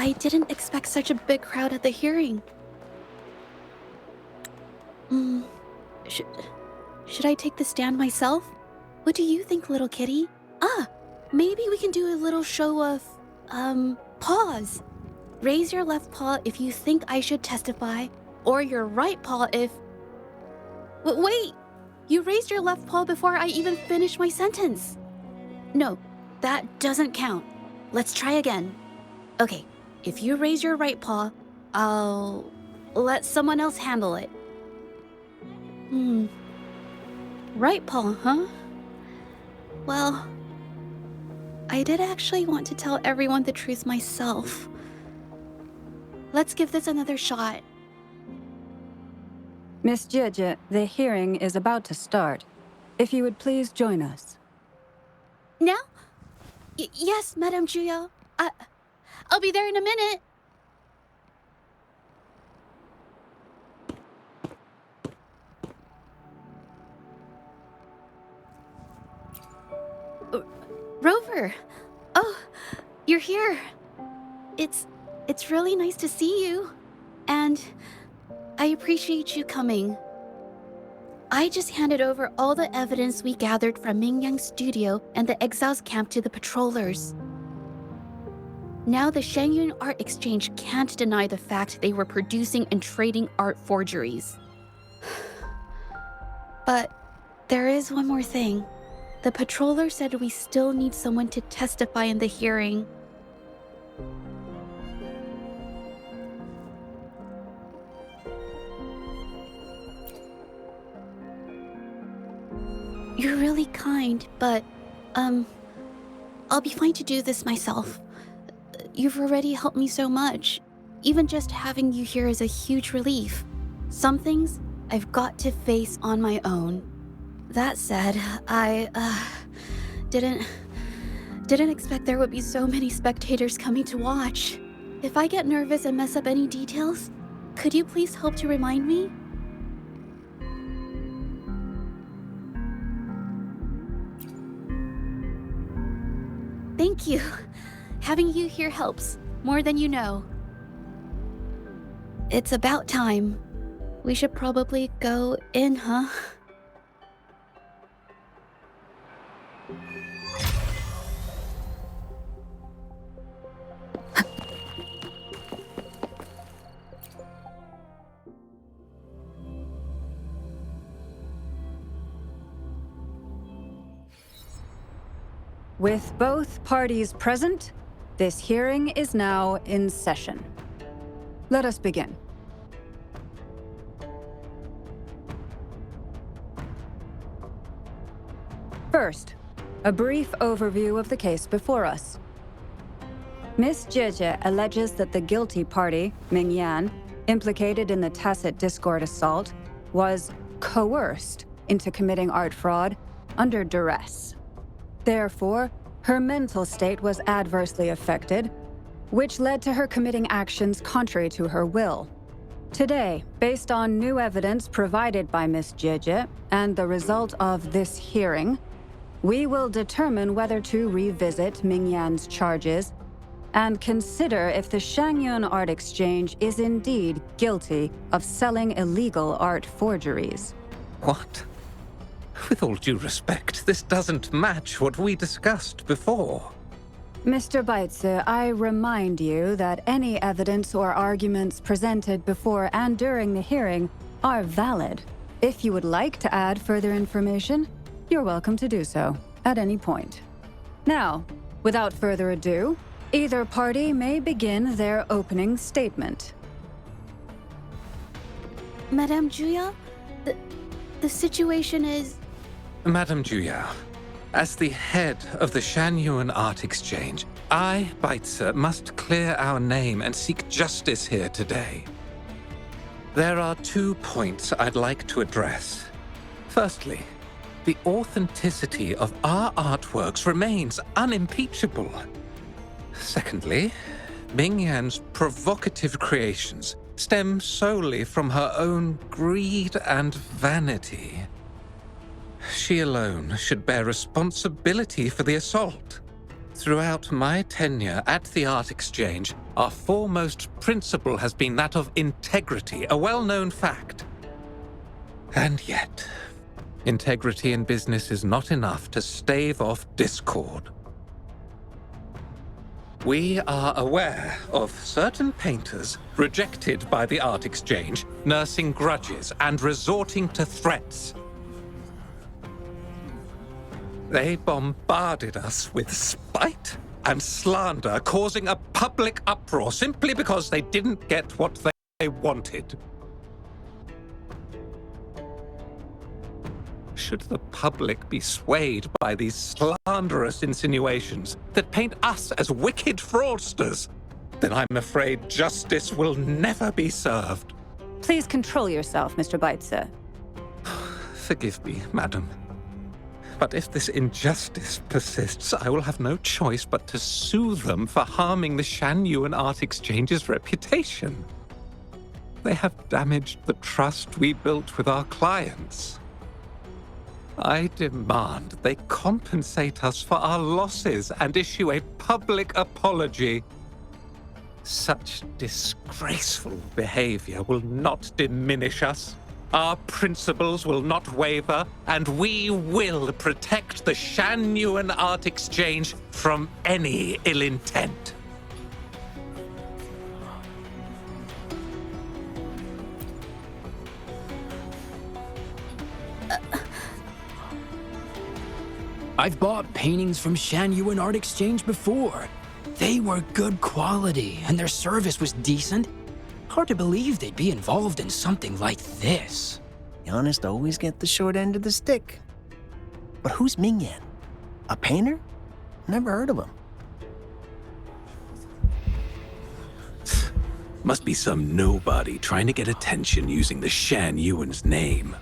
I didn't expect such a big crowd at the hearing. Should I take the stand myself? What do you think, little kitty? Maybe we can do a little show of, paws. Raise your left paw if you think I should testify, or your right paw if... Wait! You raised your left paw before I even finished my sentence. No, that doesn't count. Let's try again. Okay, if you raise your right paw, I'll let someone else handle it. Right paw, huh? Well, I did actually want to tell everyone the truth myself. Let's give this another shot. Miss Zhezhi, the hearing is about to start. If you would please join us. Now? Yes, Madame Juya. I'll be there in a minute. Rover! Oh, you're here. It's really nice to see you. And I appreciate you coming. I just handed over all the evidence we gathered from Mingyang's studio and the Exiles camp to the patrollers. Now the Shangyun Art Exchange can't deny the fact they were producing and trading art forgeries. But there is one more thing. The patroller said we still need someone to testify in the hearing. You're really kind, but, I'll be fine to do this myself. You've already helped me so much. Even just having you here is a huge relief. Some things I've got to face on my own. That said, I, didn't expect there would be so many spectators coming to watch. If I get nervous and mess up any details, could you please help to remind me? Thank you. Having you here helps, more than you know. It's about time. We should probably go in, huh? With both parties present, this hearing is now in session. Let us begin. First, a brief overview of the case before us. Miss Zhezhi alleges that the guilty party, Mingyan, implicated in the tacit discord assault, was coerced into committing art fraud under duress. Therefore, her mental state was adversely affected, which led to her committing actions contrary to her will. Today, based on new evidence provided by Miss Zhezhi and the result of this hearing, we will determine whether to revisit Mingyan's charges and consider if the Shangyun Art Exchange is indeed guilty of selling illegal art forgeries. What? With all due respect, this doesn't match what we discussed before. Mr. Baitsu, I remind you that any evidence or arguments presented before and during the hearing are valid. If you would like to add further information, you're welcome to do so at any point. Now, without further ado, either party may begin their opening statement. Madame Juya, the situation is... Madame Juya, as the head of the Shangyuan Art Exchange, I, Baitsu, must clear our name and seek justice here today. There are 2 points I'd like to address. Firstly, the authenticity of our artworks remains unimpeachable. Secondly, Mingyan's provocative creations stem solely from her own greed and vanity. She alone should bear responsibility for the assault. Throughout my tenure at the Art Exchange, our foremost principle has been that of integrity, a well-known fact. And yet, integrity in business is not enough to stave off discord. We are aware of certain painters rejected by the Art Exchange, nursing grudges and resorting to threats. They bombarded us with spite and slander, causing a public uproar simply because they didn't get what they wanted. Should the public be swayed by these slanderous insinuations that paint us as wicked fraudsters, then I'm afraid justice will never be served. Please control yourself, Mr. Baitse. Forgive me, madam. But if this injustice persists, I will have no choice but to sue them for harming the Shanyuan Art Exchange's reputation. They have damaged the trust we built with our clients. I demand they compensate us for our losses and issue a public apology. Such disgraceful behavior will not diminish us. Our principles will not waver, and we will protect the Shanyuan Art Exchange from any ill intent. I've bought paintings from Shanyuan Art Exchange before. They were good quality, and their service was decent. Hard to believe they'd be involved in something like this. The honest always get the short end of the stick. But who's Mingyan? A painter? Never heard of him. Must be some nobody trying to get attention using the Shanyuan's name.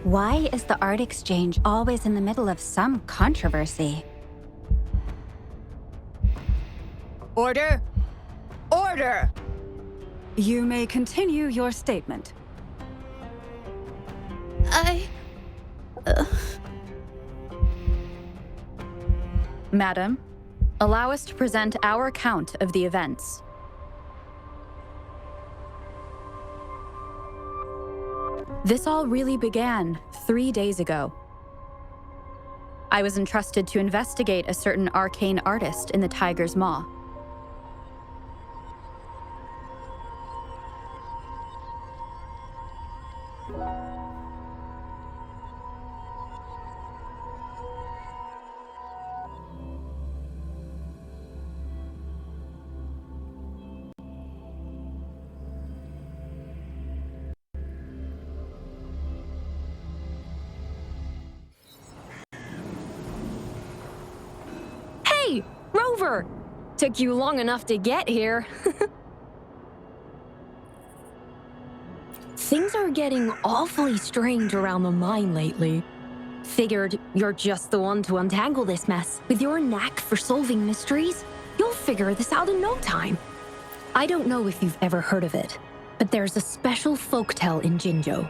Why is the Art Exchange always in the middle of some controversy? Order! Order! You may continue your statement. Madam, allow us to present our account of the events. This all really began 3 days ago. I was entrusted to investigate a certain arcane artist in the Tiger's Maw. Hey, Rover! Took you long enough to get here. Things are getting awfully strange around the mine lately. Figured you're just the one to untangle this mess. With your knack for solving mysteries, you'll figure this out in no time. I don't know if you've ever heard of it, but there's a special folktale in Jinzhou.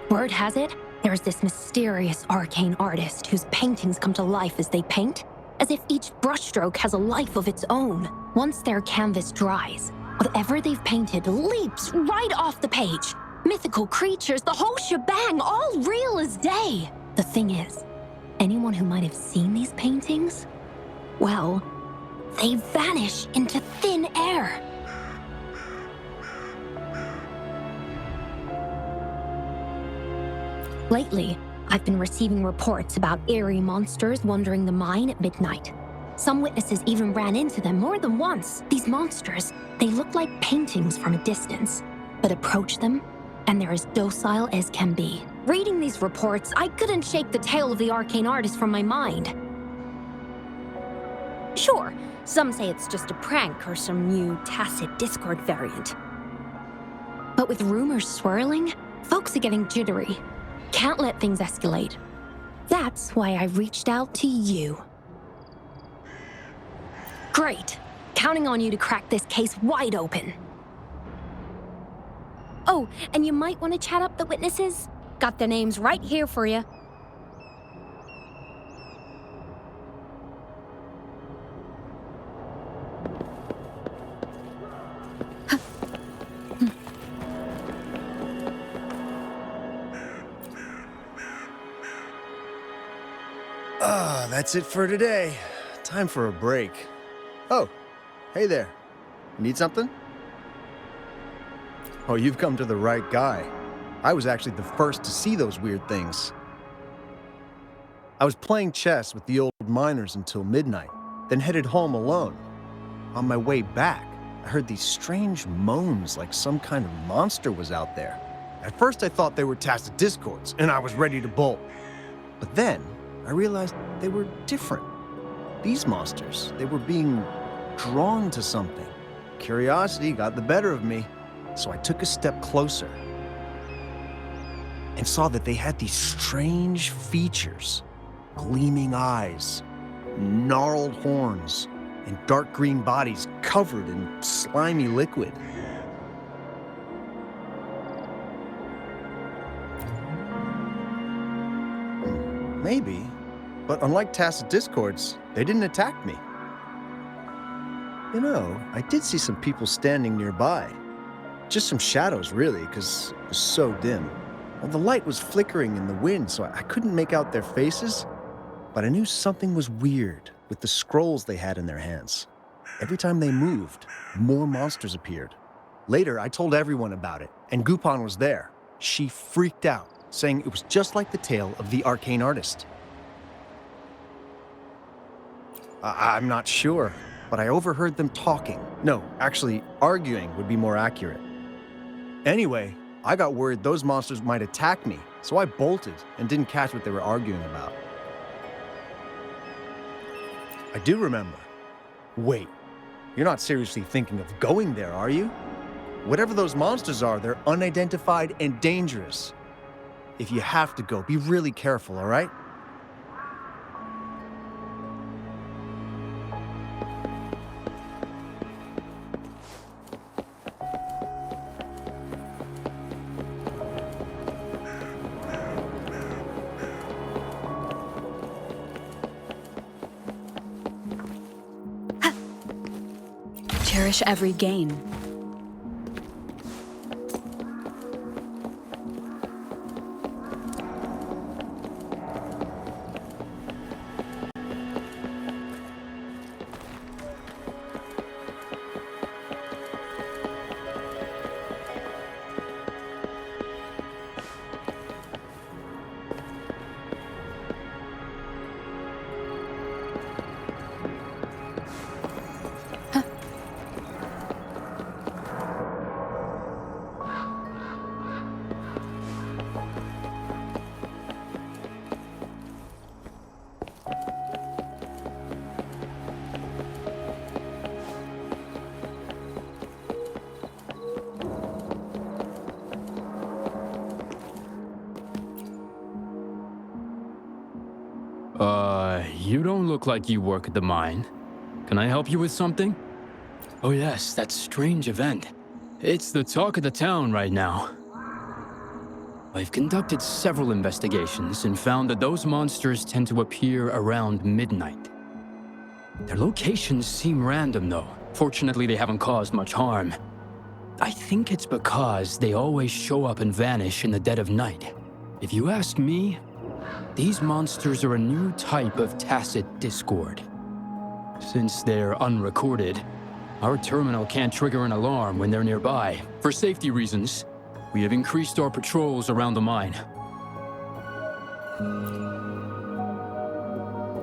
Word has it, there's this mysterious arcane artist whose paintings come to life as they paint, as if each brushstroke has a life of its own. Once their canvas dries, whatever they've painted leaps right off the page. Mythical creatures, the whole shebang, all real as day. The thing is, anyone who might have seen these paintings, well, they vanish into thin air. Lately, I've been receiving reports about eerie monsters wandering the mine at midnight. Some witnesses even ran into them more than once. These monsters, they look like paintings from a distance, but approach them, and they're as docile as can be. Reading these reports, I couldn't shake the tale of the arcane artist from my mind. Sure, some say it's just a prank or some new tacit Discord variant. But with rumors swirling, folks are getting jittery. Can't let things escalate. That's why I reached out to you. Great. Counting on you to crack this case wide open. Oh, and you might want to chat up the witnesses. Got their names right here for you. That's it for today. Time for a break. Oh, hey there. Need something? Oh, you've come to the right guy. I was actually the first to see those weird things. I was playing chess with the old miners until midnight, then headed home alone. On my way back, I heard these strange moans like some kind of monster was out there. At first I thought they were tacit discords, and I was ready to bolt. But then, I realized they were different. These monsters, they were being drawn to something. Curiosity got the better of me, so I took a step closer and saw that they had these strange features. Gleaming eyes, gnarled horns, and dark green bodies covered in slimy liquid. Maybe, but unlike tacit discords, they didn't attack me. You know, I did see some people standing nearby. Just some shadows, really, because it was so dim. Well, the light was flickering in the wind, so I couldn't make out their faces, but I knew something was weird with the scrolls they had in their hands. Every time they moved, more monsters appeared. Later, I told everyone about it, and Gupon was there. She freaked out, saying it was just like the tale of the arcane artist. I'm not sure, but I overheard them talking. No, actually, arguing would be more accurate. Anyway, I got worried those monsters might attack me, so I bolted and didn't catch what they were arguing about. I do remember. Wait, you're not seriously thinking of going there, are you? Whatever those monsters are, they're unidentified and dangerous. If you have to go, be really careful, all right? Cherish every gain. You don't look like you work at the mine. Can I help you with something? Oh yes, that strange event. It's the talk of the town right now. I've conducted several investigations and found that those monsters tend to appear around midnight. Their locations seem random though. Fortunately, they haven't caused much harm. I think it's because they always show up and vanish in the dead of night. If you ask me, these monsters are a new type of tacit discord. Since they're unrecorded, our terminal can't trigger an alarm when they're nearby. For safety reasons, we have increased our patrols around the mine.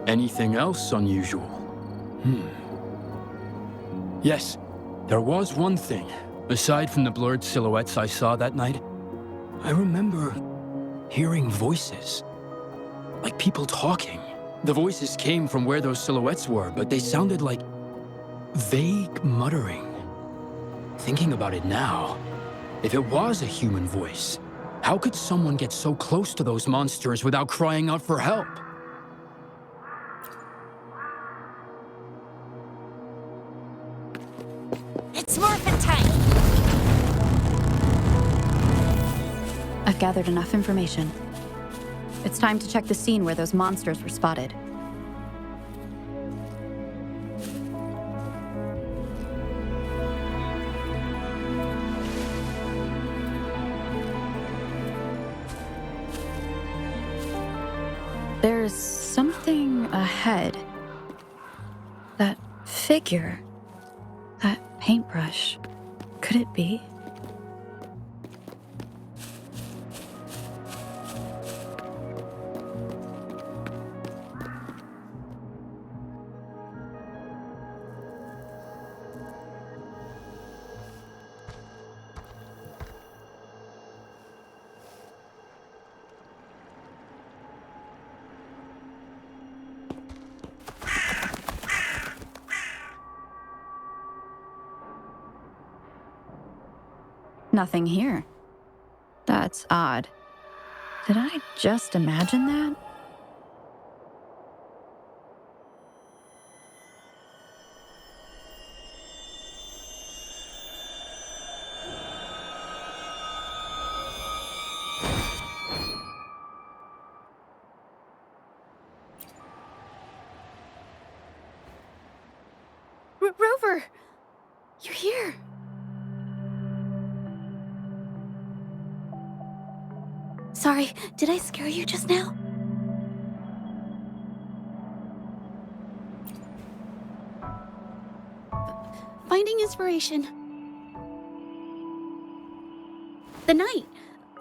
Anything else unusual? Yes, there was one thing. Aside from the blurred silhouettes I saw that night, I remember hearing voices. Like people talking. The voices came from where those silhouettes were, but they sounded like vague muttering. Thinking about it now, if it was a human voice, how could someone get so close to those monsters without crying out for help? It's morphin' time! I've gathered enough information. It's time to check the scene where those monsters were spotted. There's something ahead. That figure. That paintbrush. Could it be? Nothing here. That's odd. Did I just imagine that? Rover! You're here! Sorry, did I scare you just now? Finding inspiration. The night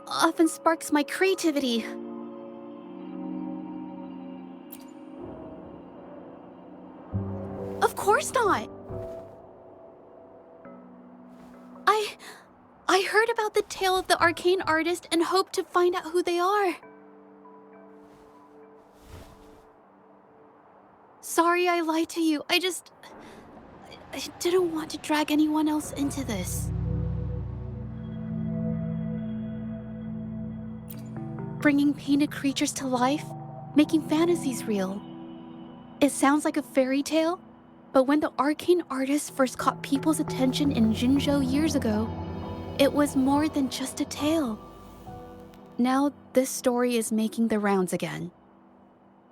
often sparks my creativity. Of course not! I heard about the tale of the arcane artist and hoped to find out who they are. Sorry I lied to you. I didn't want to drag anyone else into this. Bringing painted creatures to life, making fantasies real. It sounds like a fairy tale, but when the arcane artist first caught people's attention in Jinzhou years ago, it was more than just a tale. Now this story is making the rounds again.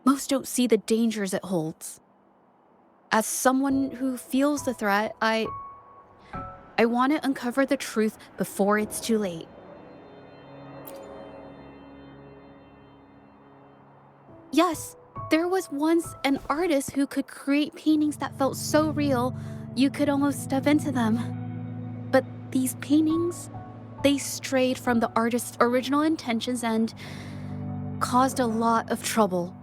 Most don't see the dangers it holds. As someone who feels the threat, I want to uncover the truth before it's too late. Yes, there was once an artist who could create paintings that felt so real, you could almost step into them. But these paintings, they strayed from the artist's original intentions and caused a lot of trouble.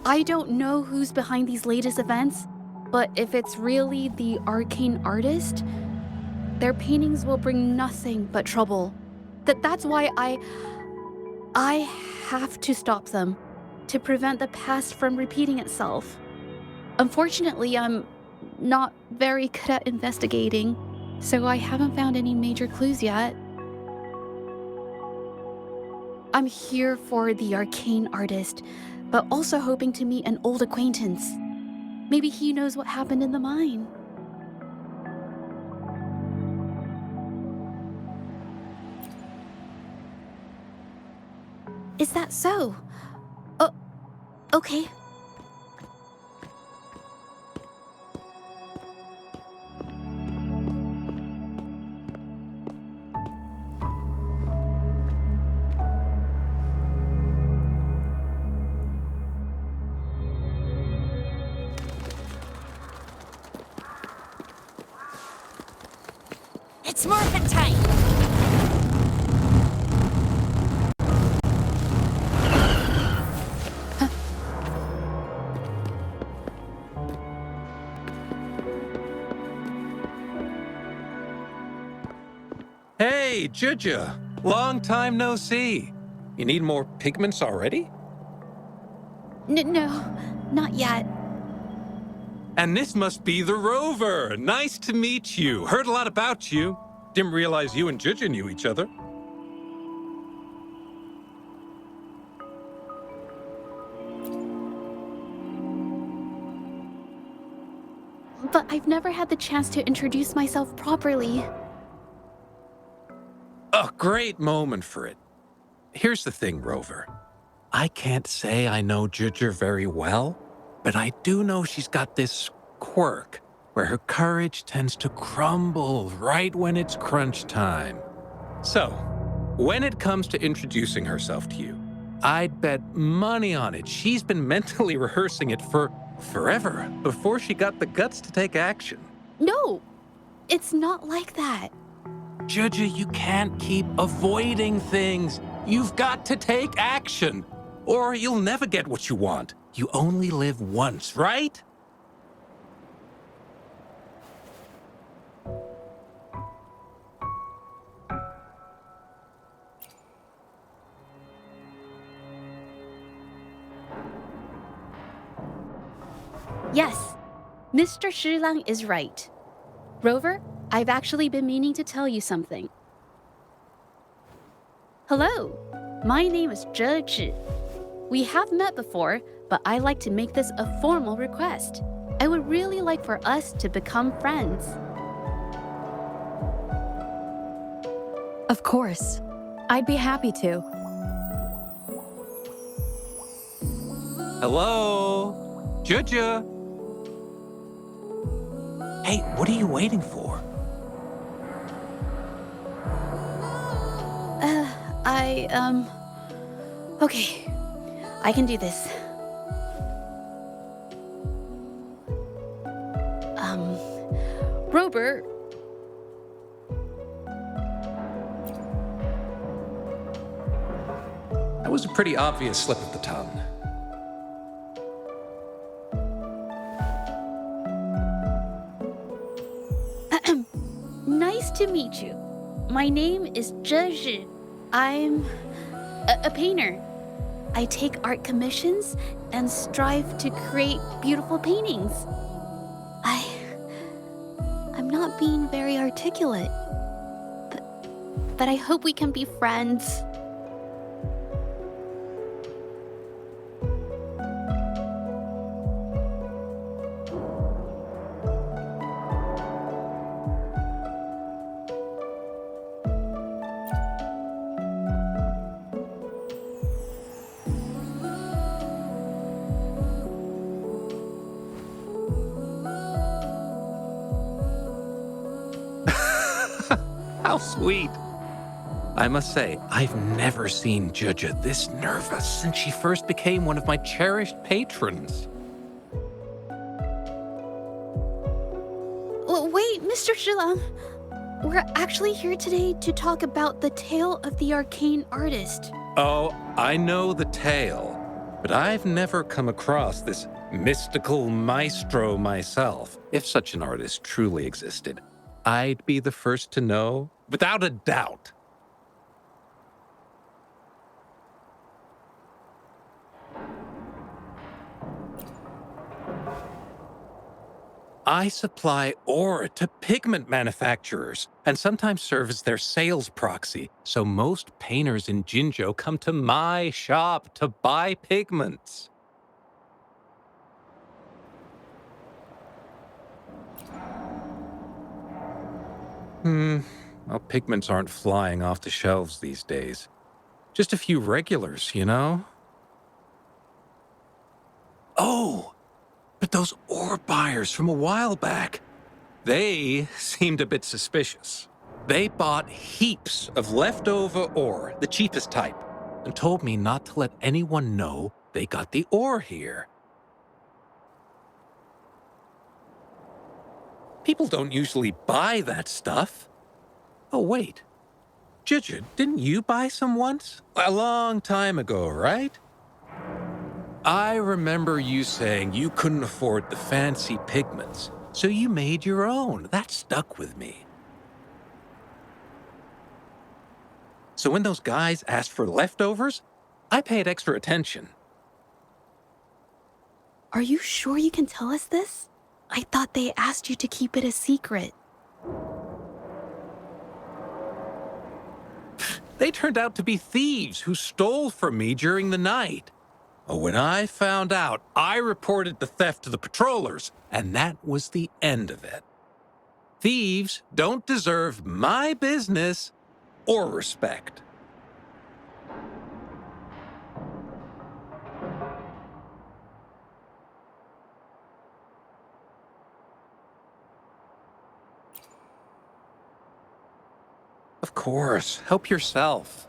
I don't know who's behind these latest events, but if it's really the arcane artist, their paintings will bring nothing but trouble. That's why I have to stop them, to prevent the past from repeating itself. Unfortunately, I'm not very good at investigating, so I haven't found any major clues yet. I'm here for the arcane artist, but also hoping to meet an old acquaintance. Maybe he knows what happened in the mine. Is that so? Oh, okay. It's Morphin time! Hey, Zhezhi! Long time no see. You need more pigments already? No, not yet. And this must be the Rover. Nice to meet you. Heard a lot about you. Didn't realize you and Zhezhi knew each other. But I've never had the chance to introduce myself properly. A great moment for it. Here's the thing, Rover. I can't say I know Zhezhi very well, but I do know she's got this quirk where her courage tends to crumble right when it's crunch time. So, when it comes to introducing herself to you, I'd bet money on it. She's been mentally rehearsing it for forever before she got the guts to take action. No, it's not like that. Zhezhi, you can't keep avoiding things. You've got to take action, or you'll never get what you want. You only live once, right? Yes, Mr. Shilang is right. Rover, I've actually been meaning to tell you something. Hello, my name is Zhezhi. We have met before, but I like to make this a formal request. I would really like for us to become friends. Of course. I'd be happy to. Hello? Zhezhi? Hey, what are you waiting for? Okay, I can do this. Rover. That was a pretty obvious slip of the tongue. Nice to meet you. My name is Zhezhi. I'm a painter. I take art commissions and strive to create beautiful paintings. I'm not being very articulate, but I hope we can be friends. How sweet. I must say, I've never seen Zhezhi this nervous since she first became one of my cherished patrons. Well, wait, Mr. Shilang. We're actually here today to talk about the tale of the arcane artist. Oh, I know the tale, but I've never come across this mystical maestro myself. If such an artist truly existed, I'd be the first to know, without a doubt. I supply ore to pigment manufacturers and sometimes serve as their sales proxy, so most painters in Jinzhou come to my shop to buy pigments. Well, pigments aren't flying off the shelves these days. Just a few regulars, you know? Oh, but those ore buyers from a while back, they seemed a bit suspicious. They bought heaps of leftover ore, the cheapest type, and told me not to let anyone know they got the ore here. People don't usually buy that stuff. Oh, wait. Zhezhi, didn't you buy some once? A long time ago, right? I remember you saying you couldn't afford the fancy pigments, so you made your own. That stuck with me. So when those guys asked for leftovers, I paid extra attention. Are you sure you can tell us this? I thought they asked you to keep it a secret. They turned out to be thieves who stole from me during the night. When I found out, I reported the theft to the patrollers, and that was the end of it. Thieves don't deserve my business or respect. Of course, help yourself.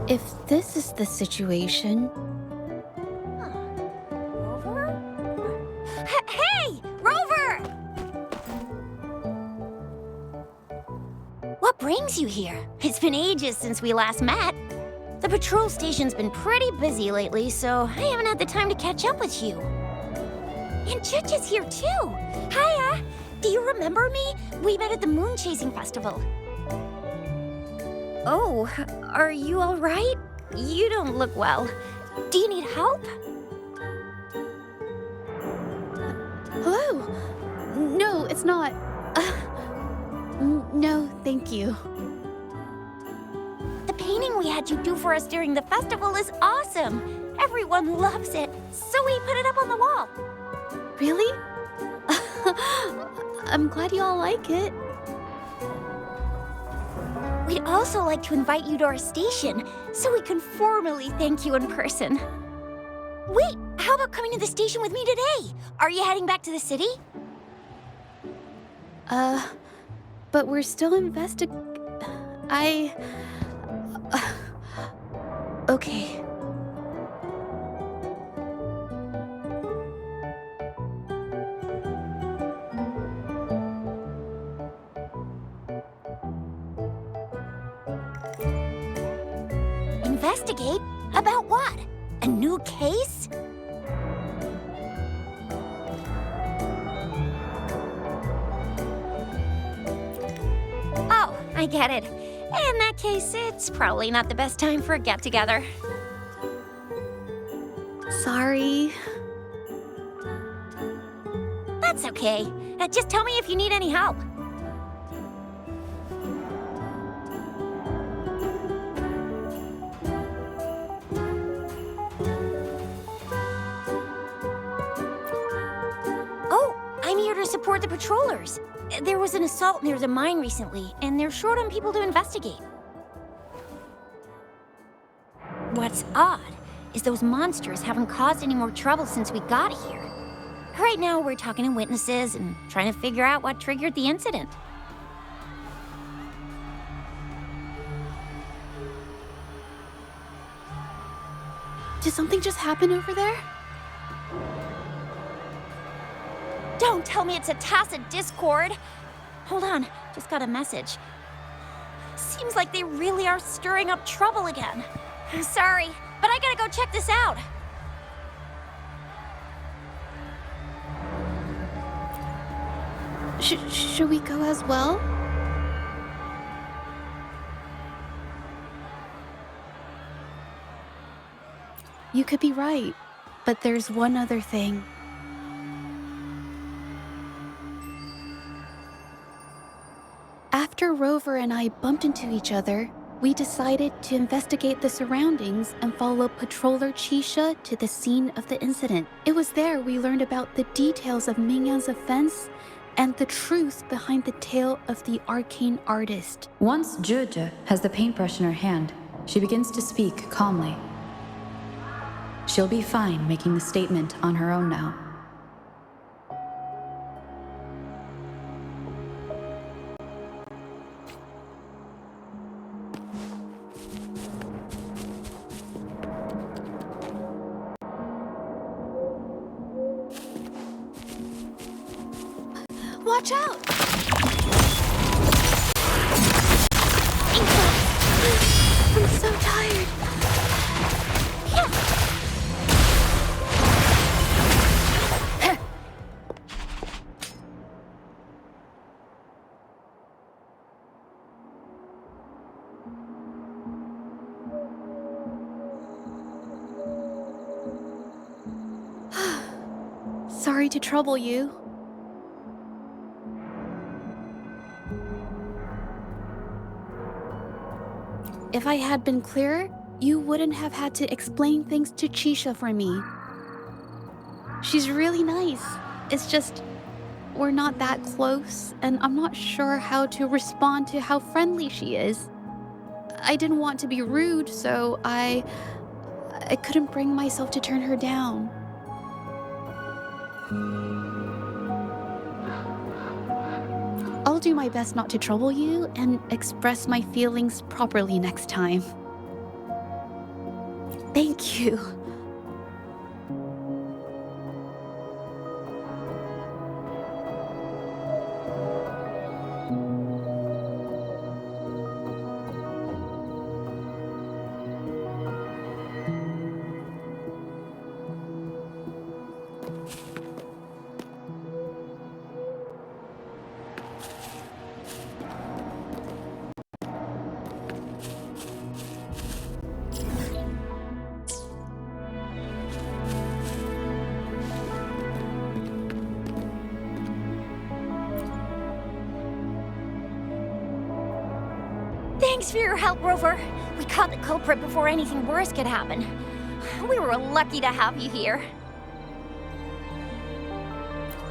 If this is the situation... Rover? Hey! Rover! What brings you here? It's been ages since we last met. The patrol station's been pretty busy lately, so I haven't had the time to catch up with you. And Zhezhi's here too. Hiya! Do you remember me? We met at the moon chasing festival. Oh, are you all right? You don't look well. Do you need help? Hello? No, it's not. No, thank you. The painting we had you do for us during the festival is awesome. Everyone loves it, so we put it up on the wall. Really? I'm glad you all like it. We'd also like to invite you to our station, so we can formally thank you in person. Wait, how about coming to the station with me today? Are you heading back to the city? But we're still okay. Investigate? About what? A new case? Oh, I get it. In that case, it's probably not the best time for a get-together. Sorry. That's okay. Just tell me if you need any help. Oh, I'm here to support the patrollers. There was an assault near the mine recently, and they're short on people to investigate. What's odd is those monsters haven't caused any more trouble since we got here. Right now, we're talking to witnesses and trying to figure out what triggered the incident. Did something just happen over there? Don't tell me it's a tacit discord. Hold on, just got a message. Seems like they really are stirring up trouble again. Sorry, but I gotta go check this out. Should we go as well? You could be right, but there's one other thing. After Rover and I bumped into each other, we decided to investigate the surroundings and follow Patroller Chisha to the scene of the incident. It was there we learned about the details of Mingyan's offense and the truth behind the tale of the arcane artist. Once Zhezhi has the paintbrush in her hand, she begins to speak calmly. She'll be fine making the statement on her own now. Watch out! I'm so tired. Sorry to trouble you. If I had been clearer, you wouldn't have had to explain things to Chisha for me. She's really nice. It's just, we're not that close, and I'm not sure how to respond to how friendly she is. I didn't want to be rude, so I couldn't bring myself to turn her down. I'll do my best not to trouble you and express my feelings properly next time. Thank you. Thanks for your help, Rover. We caught the culprit before anything worse could happen. We were lucky to have you here.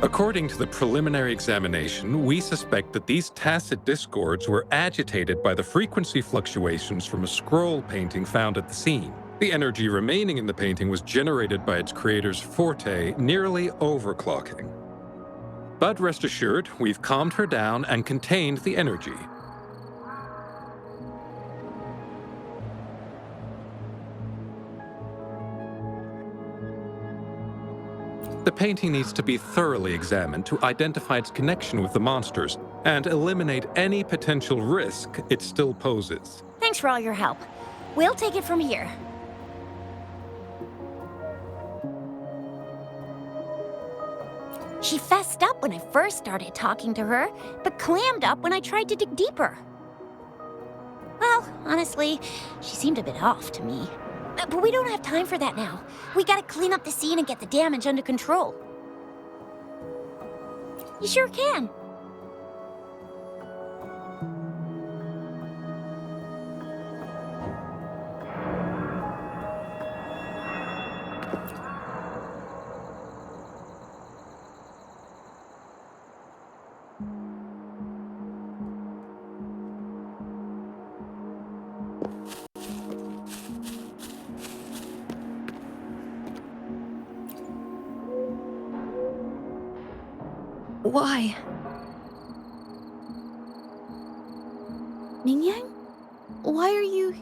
According to the preliminary examination, we suspect that these tacit discords were agitated by the frequency fluctuations from a scroll painting found at the scene. The energy remaining in the painting was generated by its creator's forte, nearly overclocking. But rest assured, we've calmed her down and contained the energy. The painting needs to be thoroughly examined to identify its connection with the monsters and eliminate any potential risk it still poses. Thanks for all your help. We'll take it from here. She fessed up when I first started talking to her, but clammed up when I tried to dig deeper. Well, honestly, she seemed a bit off to me. But we don't have time for that now. We gotta clean up the scene and get the damage under control. You sure can. Why? Mingyang? Why are you...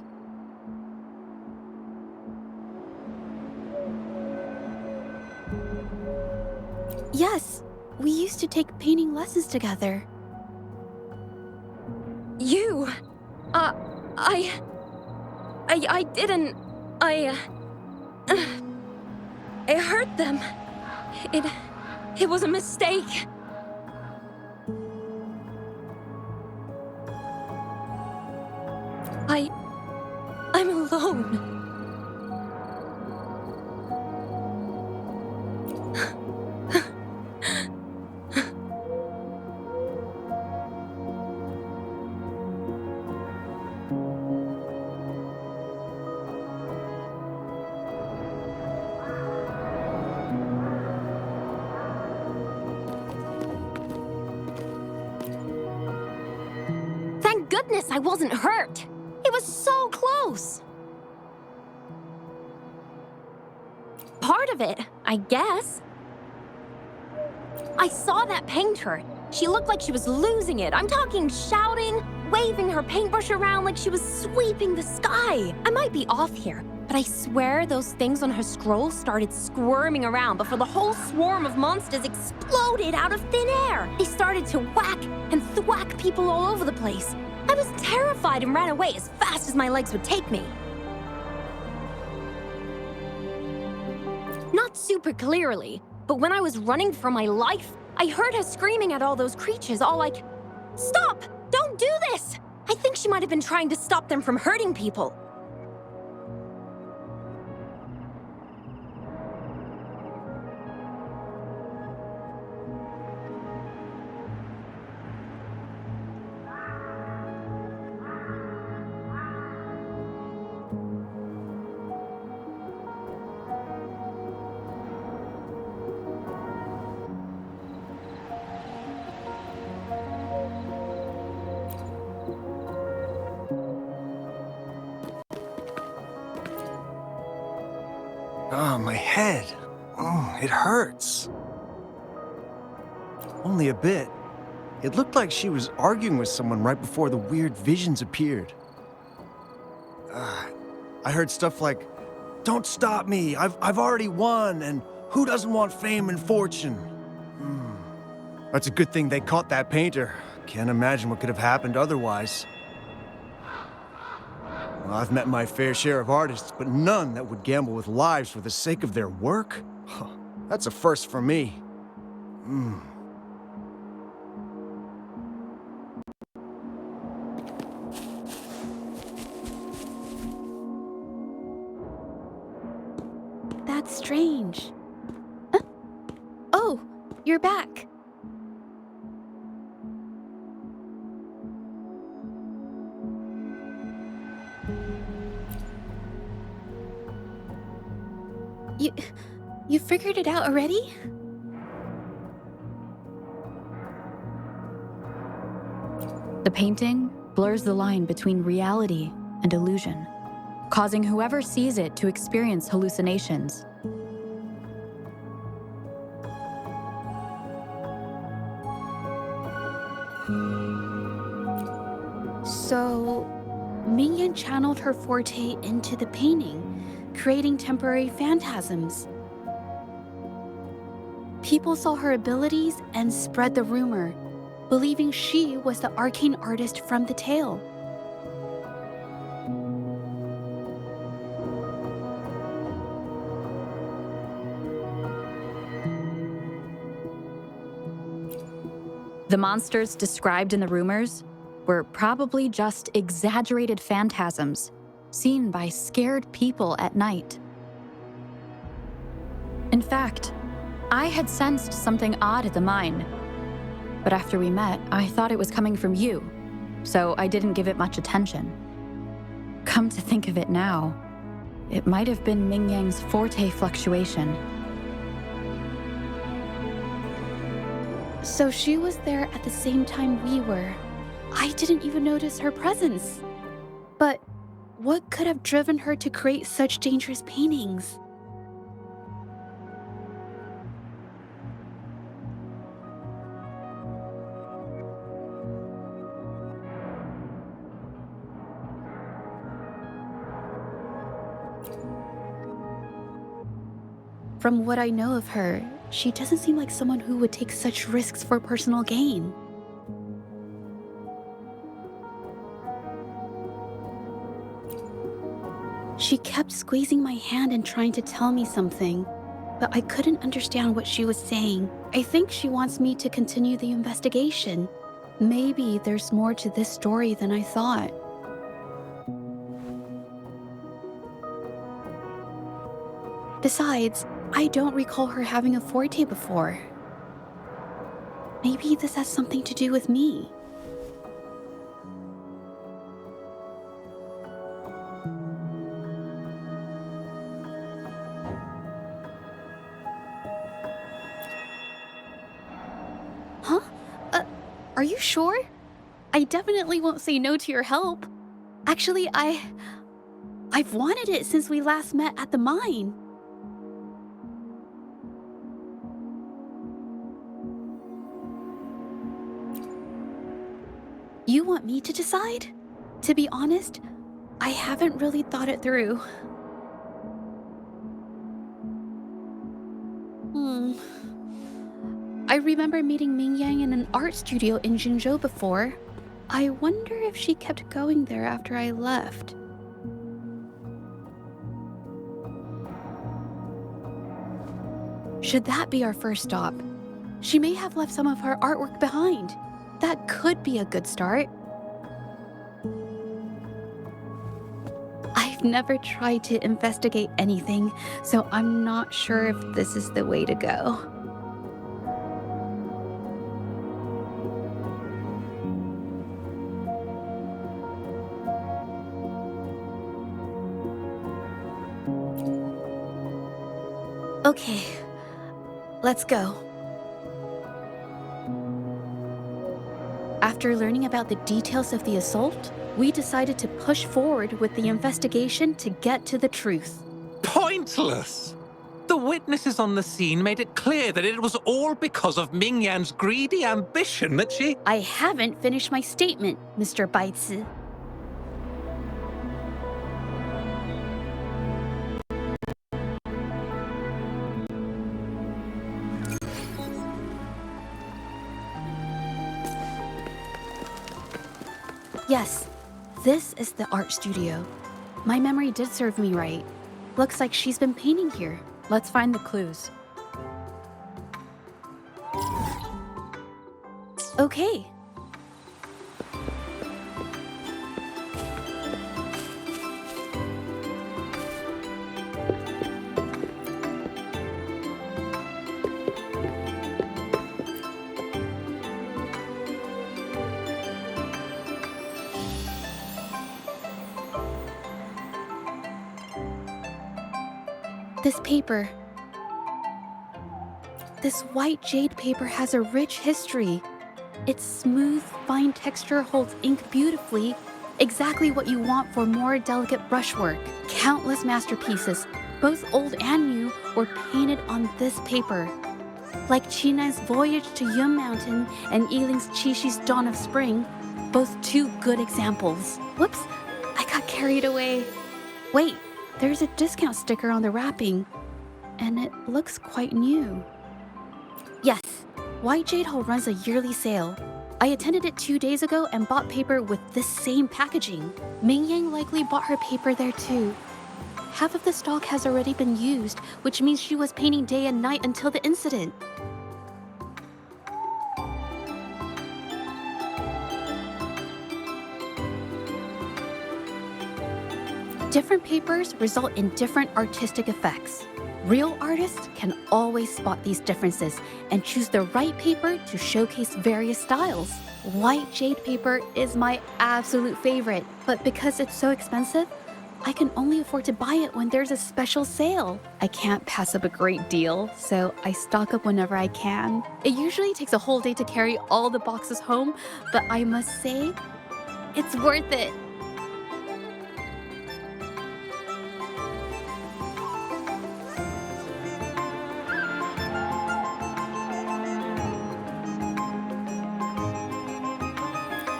Yes, we used to take painting lessons together. You? I didn't... I hurt them. It was a mistake. I'm alone. Thank goodness I wasn't hurt. It was so close. Part of it, I guess. I saw that painter. She looked like she was losing it. I'm talking shouting, waving her paintbrush around like she was sweeping the sky. I might be off here, but I swear those things on her scroll started squirming around before the whole swarm of monsters exploded out of thin air. They started to whack and thwack people all over the place. I was terrified and ran away as fast as my legs would take me. Not super clearly, but when I was running for my life, I heard her screaming at all those creatures, all like, "Stop! Don't do this!" I think she might have been trying to stop them from hurting people. Oh, my head. Oh, it hurts. Only a bit. It looked like she was arguing with someone right before the weird visions appeared. I heard stuff like, Don't stop me. I've already won, and who doesn't want fame and fortune? That's a good thing they caught that painter. Can't imagine what could have happened otherwise. Well, I've met my fair share of artists, but none that would gamble with lives for the sake of their work? That's a first for me. That's strange. Huh? Oh, you're back. You figured it out already? The painting blurs the line between reality and illusion, causing whoever sees it to experience hallucinations. So, Mingyan channeled her forte into the painting, creating temporary phantasms. People saw her abilities and spread the rumor, believing she was the arcane artist from the tale. The monsters described in the rumors were probably just exaggerated phantasms seen by scared people at night. In fact, I had sensed something odd at the mine, but after we met, I thought it was coming from you, so I didn't give it much attention. Come to think of it now, it might have been Mingyang's forte fluctuation. So she was there at the same time we were. I didn't even notice her presence. But what could have driven her to create such dangerous paintings? From what I know of her, she doesn't seem like someone who would take such risks for personal gain. She kept squeezing my hand and trying to tell me something, but I couldn't understand what she was saying. I think she wants me to continue the investigation. Maybe there's more to this story than I thought. Besides, I don't recall her having a forte before. Maybe this has something to do with me. Huh? Are you sure? I definitely won't say no to your help. Actually, I've wanted it since we last met at the mine. You want me to decide? To be honest, I haven't really thought it through. I remember meeting Mingyang in an art studio in Jinzhou before. I wonder if she kept going there after I left. Should that be our first stop? She may have left some of her artwork behind. That could be a good start. I've never tried to investigate anything, so I'm not sure if this is the way to go. Okay, let's go. After learning about the details of the assault, we decided to push forward with the investigation to get to the truth. Pointless! The witnesses on the scene made it clear that it was all because of Mingyan's greedy ambition that she... I haven't finished my statement, Mr. Baizi. Yes, this is the art studio. My memory did serve me right. Looks like she's been painting here. Let's find the clues. Okay. This paper. This white jade paper has a rich history. Its smooth, fine texture holds ink beautifully, exactly what you want for more delicate brushwork. Countless masterpieces, both old and new, were painted on this paper. Like China's Voyage to Yum Mountain and Yiling's Qixu's Dawn of Spring, both two good examples. Whoops, I got carried away. Wait, there's a discount sticker on the wrapping, and it looks quite new. Yes, White Jade Hall runs a yearly sale. I attended it 2 days ago and bought paper with this same packaging. Ming Yang likely bought her paper there too. Half of the stock has already been used, which means she was painting day and night until the incident. Different papers result in different artistic effects. Real artists can always spot these differences and choose the right paper to showcase various styles. White jade paper is my absolute favorite, but because it's so expensive, I can only afford to buy it when there's a special sale. I can't pass up a great deal, so I stock up whenever I can. It usually takes a whole day to carry all the boxes home, but I must say, it's worth it.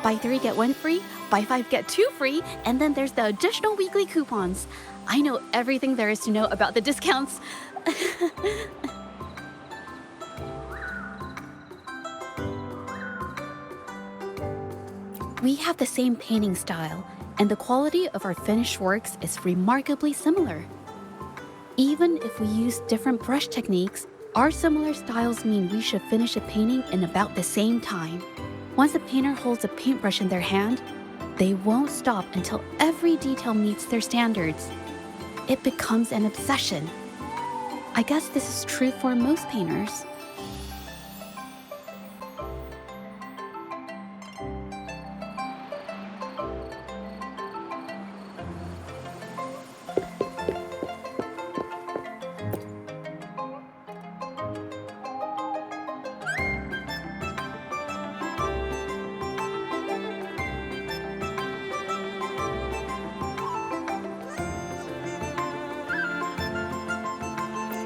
Buy 3, get 1 free, buy 5, get 2 free, and then there's the additional weekly coupons. I know everything there is to know about the discounts. We have the same painting style, and the quality of our finished works is remarkably similar. Even if we use different brush techniques, our similar styles mean we should finish a painting in about the same time. Once a painter holds a paintbrush in their hand, they won't stop until every detail meets their standards. It becomes an obsession. I guess this is true for most painters.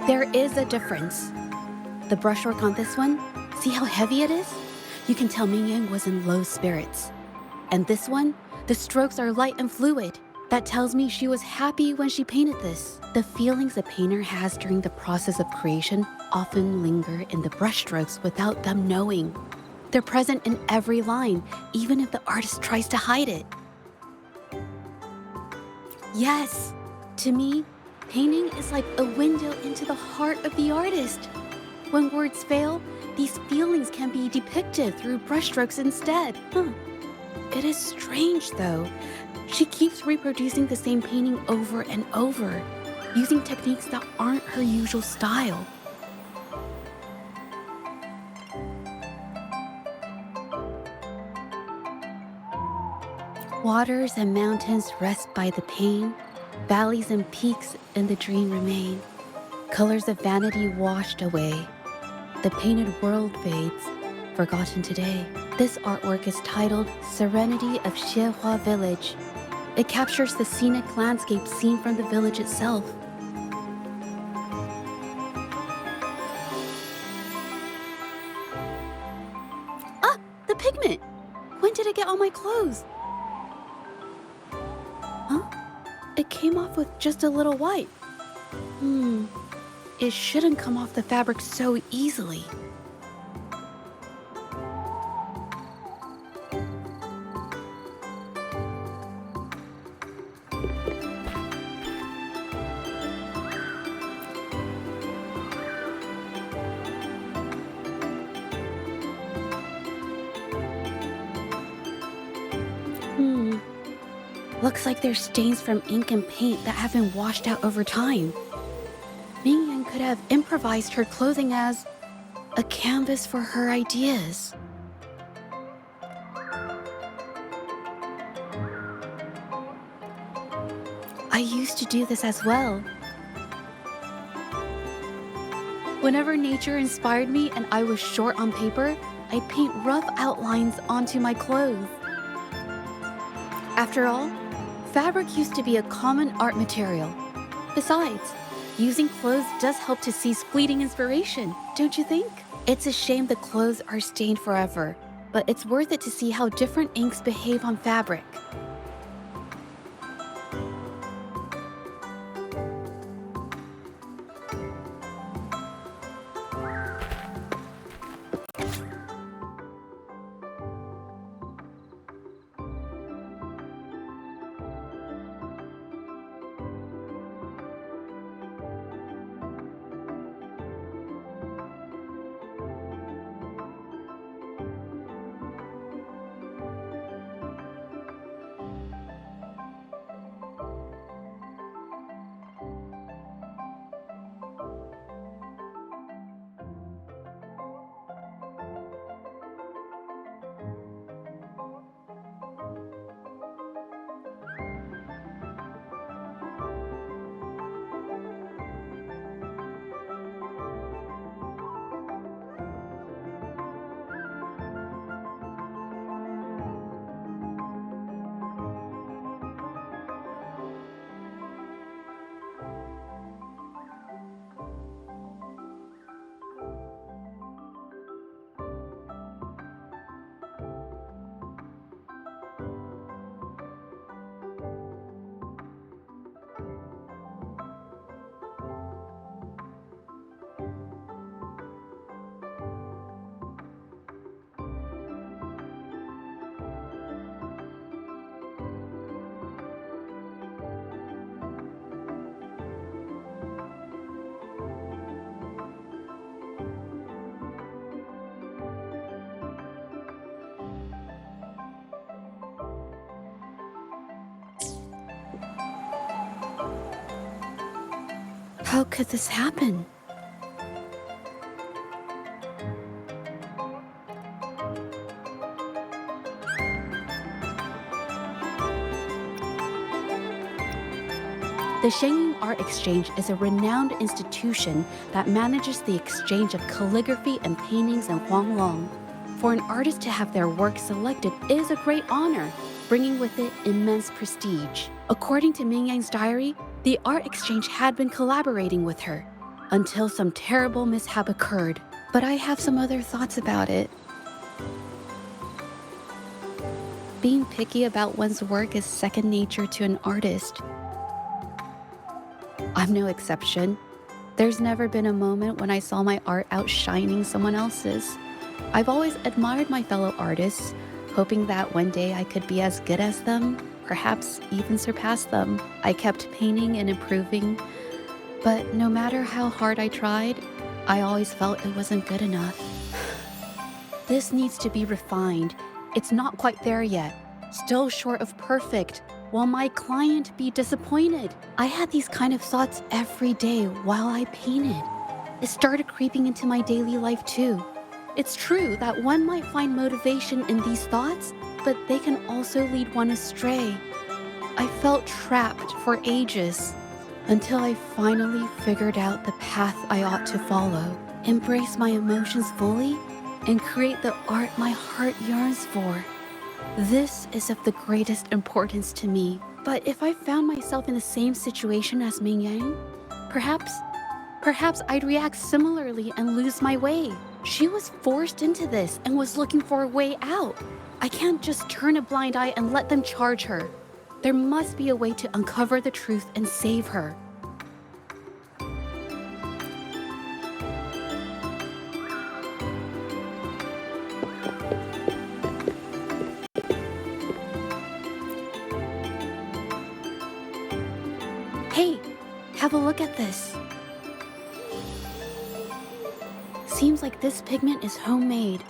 There is a difference. The brushwork on this one, see how heavy it is? You can tell Ming Yang was in low spirits. And this one, the strokes are light and fluid. That tells me she was happy when she painted this. The feelings a painter has during the process of creation often linger in the brushstrokes without them knowing. They're present in every line, even if the artist tries to hide it. Yes, to me, painting is like a window into the heart of the artist. When words fail, these feelings can be depicted through brushstrokes instead. It is strange, though. She keeps reproducing the same painting over and over, using techniques that aren't her usual style. Waters and mountains rest by the pain. Valleys and peaks in the dream remain. Colors of vanity washed away. The painted world fades, forgotten today. This artwork is titled Serenity of Xiehua Village. It captures the scenic landscape seen from the village itself. Ah, the pigment! When did it get on my clothes? Huh? It came off with just a little wipe. It shouldn't come off the fabric so easily. Looks like there's stains from ink and paint that have been washed out over time. Mingyan could have improvised her clothing as a canvas for her ideas. I used to do this as well. Whenever nature inspired me and I was short on paper, I'd paint rough outlines onto my clothes. After all, fabric used to be a common art material. Besides, using clothes does help to seize fleeting inspiration, don't you think? It's a shame the clothes are stained forever, but it's worth it to see how different inks behave on fabric. How could this happen? The Shengyun Art Exchange is a renowned institution that manages the exchange of calligraphy and paintings in Huanglong. For an artist to have their work selected is a great honor, bringing with it immense prestige. According to Mingyang's diary, the art exchange had been collaborating with her until some terrible mishap occurred. But I have some other thoughts about it. Being picky about one's work is second nature to an artist. I'm no exception. There's never been a moment when I saw my art outshining someone else's. I've always admired my fellow artists, hoping that one day I could be as good as them, perhaps even surpass them. I kept painting and improving, but no matter how hard I tried, I always felt it wasn't good enough. This needs to be refined. It's not quite there yet. Still short of perfect. Will my client be disappointed? I had these kind of thoughts every day while I painted. It started creeping into my daily life too. It's true that one might find motivation in these thoughts, but they can also lead one astray. I felt trapped for ages until I finally figured out the path I ought to follow, embrace my emotions fully, and create the art my heart yearns for. This is of the greatest importance to me. But if I found myself in the same situation as Mingyang, perhaps I'd react similarly and lose my way. She was forced into this and was looking for a way out. I can't just turn a blind eye and let them charge her. There must be a way to uncover the truth and save her. Hey, have a look at this. Seems like this pigment is homemade.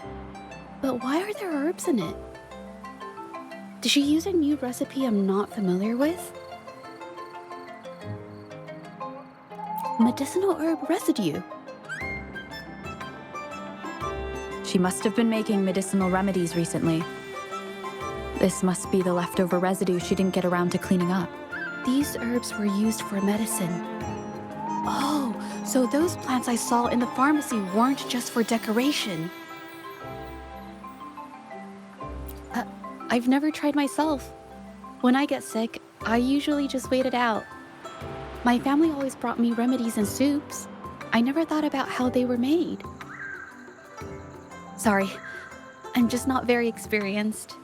But why are there herbs in it? Did she use a new recipe I'm not familiar with? Medicinal herb residue. She must have been making medicinal remedies recently. This must be the leftover residue she didn't get around to cleaning up. These herbs were used for medicine. Oh, so those plants I saw in the pharmacy weren't just for decoration. I've never tried myself. When I get sick, I usually just wait it out. My family always brought me remedies and soups. I never thought about how they were made. Sorry, I'm just not very experienced.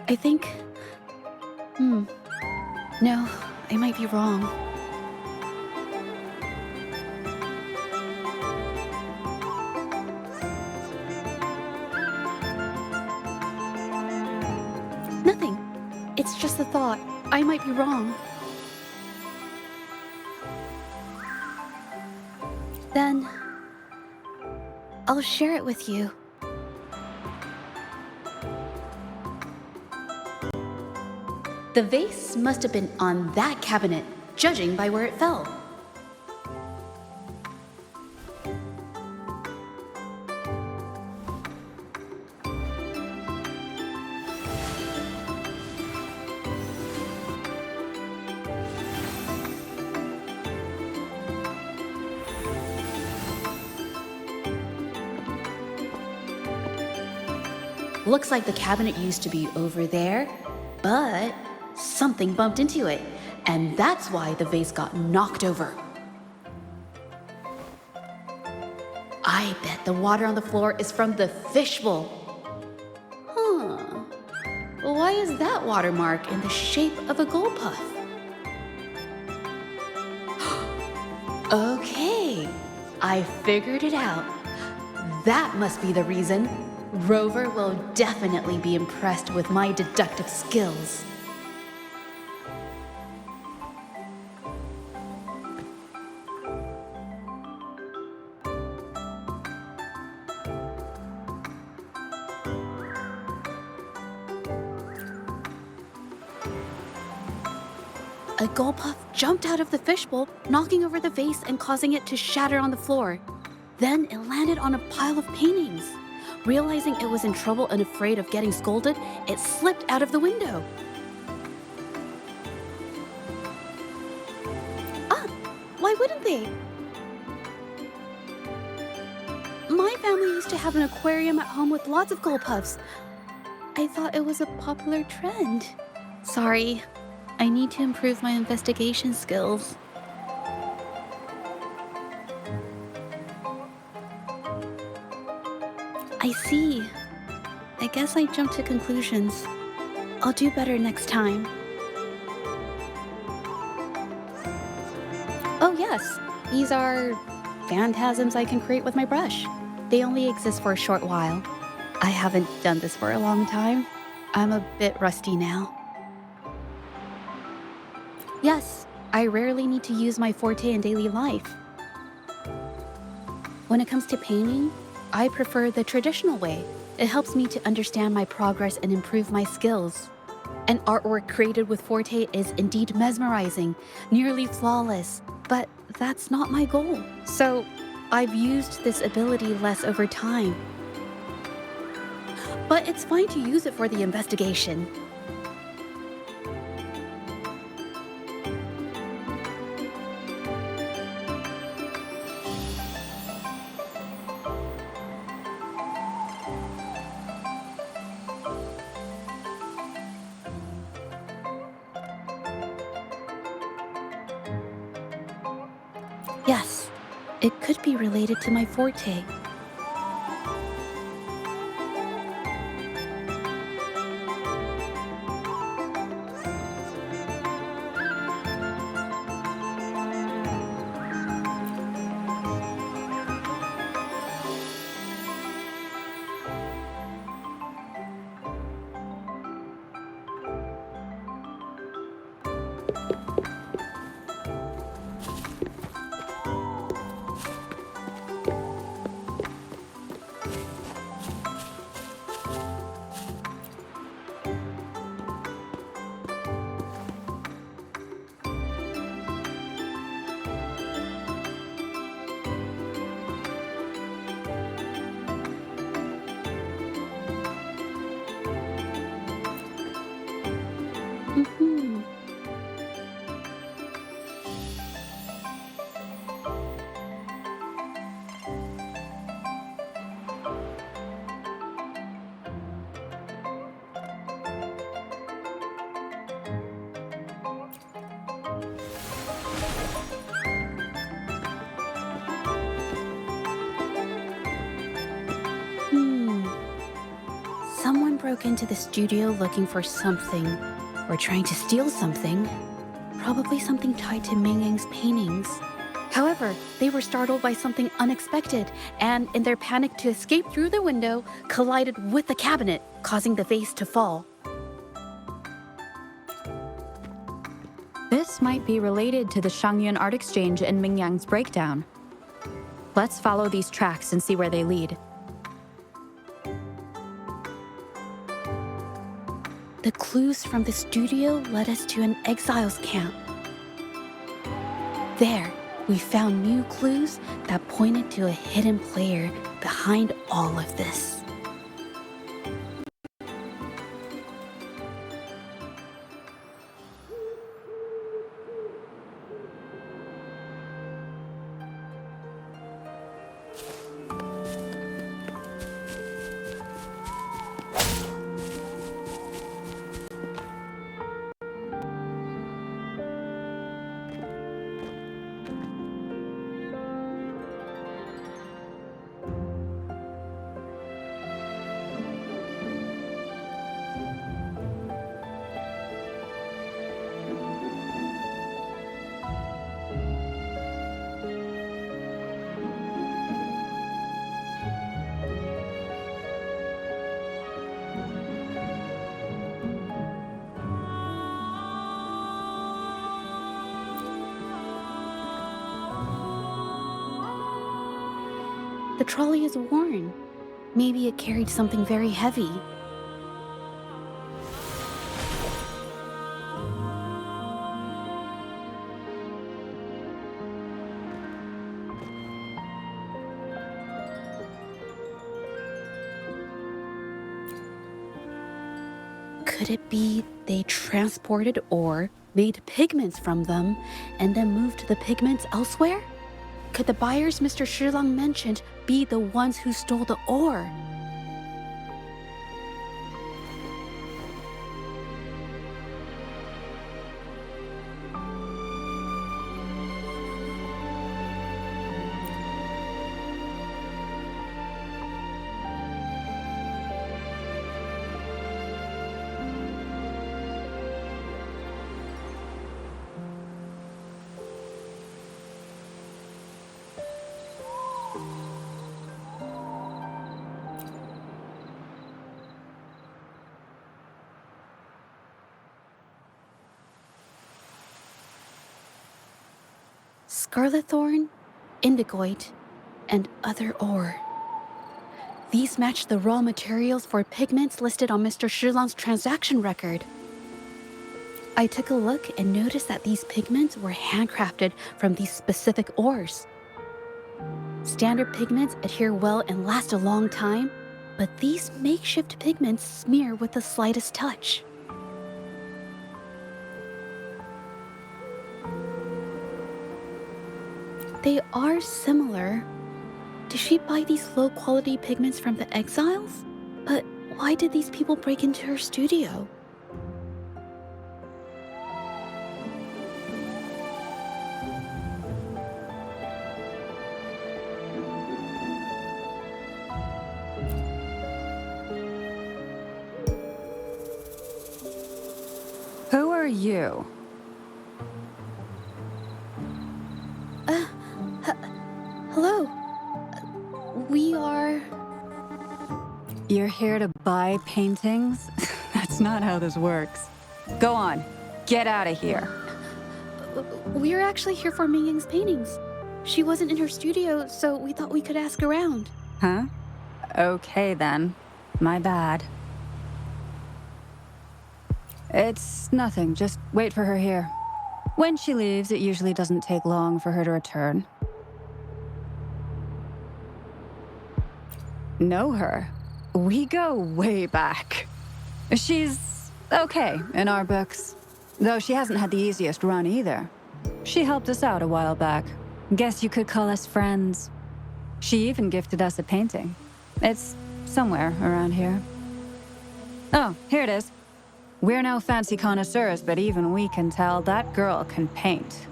I think... No, I might be wrong. Nothing. It's just a thought. I might be wrong. Then... I'll share it with you. The vase must have been on that cabinet, judging by where it fell. Looks like the cabinet used to be over there, but something bumped into it, and that's why the vase got knocked over. I bet the water on the floor is from the fishbowl. Huh. Why is that watermark in the shape of a gold puff? Okay, I figured it out. That must be the reason. Rover will definitely be impressed with my deductive skills. A gold puff jumped out of the fishbowl, knocking over the vase and causing it to shatter on the floor. Then it landed on a pile of paintings. Realizing it was in trouble and afraid of getting scolded, it slipped out of the window. Why wouldn't they? My family used to have an aquarium at home with lots of gold puffs. I thought it was a popular trend. Sorry, I need to improve my investigation skills. I see. I guess I jumped to conclusions. I'll do better next time. Oh yes, these are phantasms I can create with my brush. They only exist for a short while. I haven't done this for a long time. I'm a bit rusty now. Yes, I rarely need to use my forte in daily life. When it comes to painting, I prefer the traditional way. It helps me to understand my progress and improve my skills. An artwork created with forte is indeed mesmerizing, nearly flawless, but that's not my goal. So I've used this ability less over time. But it's fine to use it for the investigation. Yes, it could be related to my forte. Mhm. Hmm. Someone broke into the studio looking for something, or trying to steal something. Probably something tied to Ming Yang's paintings. However, they were startled by something unexpected, and in their panic to escape through the window, collided with the cabinet, causing the vase to fall. This might be related to the Shangyun Art Exchange and Mingyang's breakdown. Let's follow these tracks and see where they lead. The clues from the studio led us to an exiles camp. There, we found new clues that pointed to a hidden player behind all of this. The trolley is worn. Maybe it carried something very heavy. Could it be they transported ore, made pigments from them, and then moved the pigments elsewhere? Could the buyers Mr. Shilang mentioned be the ones who stole the ore? Scarlet thorn, indigoite, and other ore. These match the raw materials for pigments listed on Mr. Shilang's transaction record. I took a look and noticed that these pigments were handcrafted from these specific ores. Standard pigments adhere well and last a long time, but these makeshift pigments smear with the slightest touch. They are similar. Did she buy these low-quality pigments from the exiles? But why did these people break into her studio? Who are you? Hello. We are... You're here to buy paintings? That's not how this works. Go on, get out of here. We're actually here for Ming Yang's paintings. She wasn't in her studio, so we thought we could ask around. Huh? Okay then. My bad. It's nothing, just wait for her here. When she leaves, it usually doesn't take long for her to return. Know her? We go way back. She's okay in our books. Though she hasn't had the easiest run either. She helped us out a while back. Guess you could call us friends. She even gifted us a painting. It's somewhere around here. Oh, here it is. We're no fancy connoisseurs, but even we can tell that girl can paint.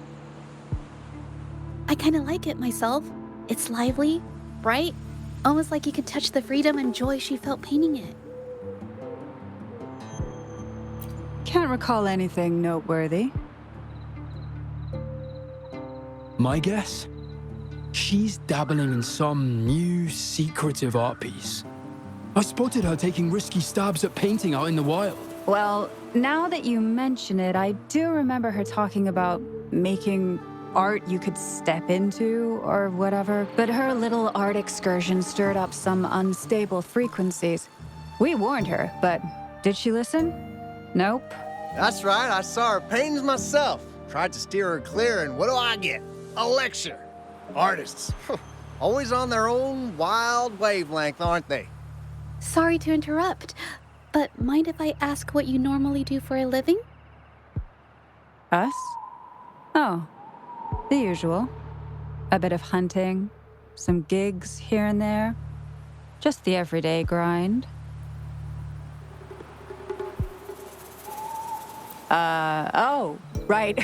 I kind of like it myself. It's lively, bright, almost like you could touch the freedom and joy she felt painting it. Can't recall anything noteworthy. My guess? She's dabbling in some new, secretive art piece. I spotted her taking risky stabs at painting out in the wild. Well, now that you mention it, I do remember her talking about making art you could step into or whatever. But her little art excursion stirred up some unstable frequencies. We warned her, but did she listen? Nope. That's right, I saw her paintings myself. Tried to steer her clear, and what do I get? A lecture. Artists, always on their own wild wavelength, aren't they? Sorry to interrupt, but mind if I ask what you normally do for a living? Us? Oh, the usual. A bit of hunting, some gigs here and there. Just the everyday grind. Oh, right.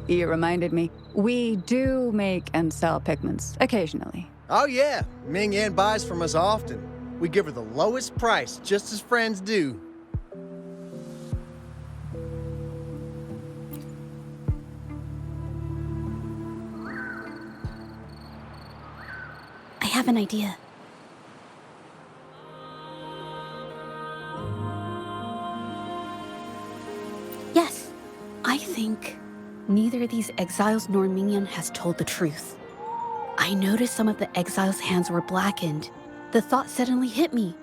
You reminded me. We do make and sell pigments, occasionally. Oh yeah, Ming Yan buys from us often. We give her the lowest price, just as friends do. I have an idea. Yes, I think neither these exiles nor Ming has told the truth. I noticed some of the exiles' hands were blackened. The thought suddenly hit me.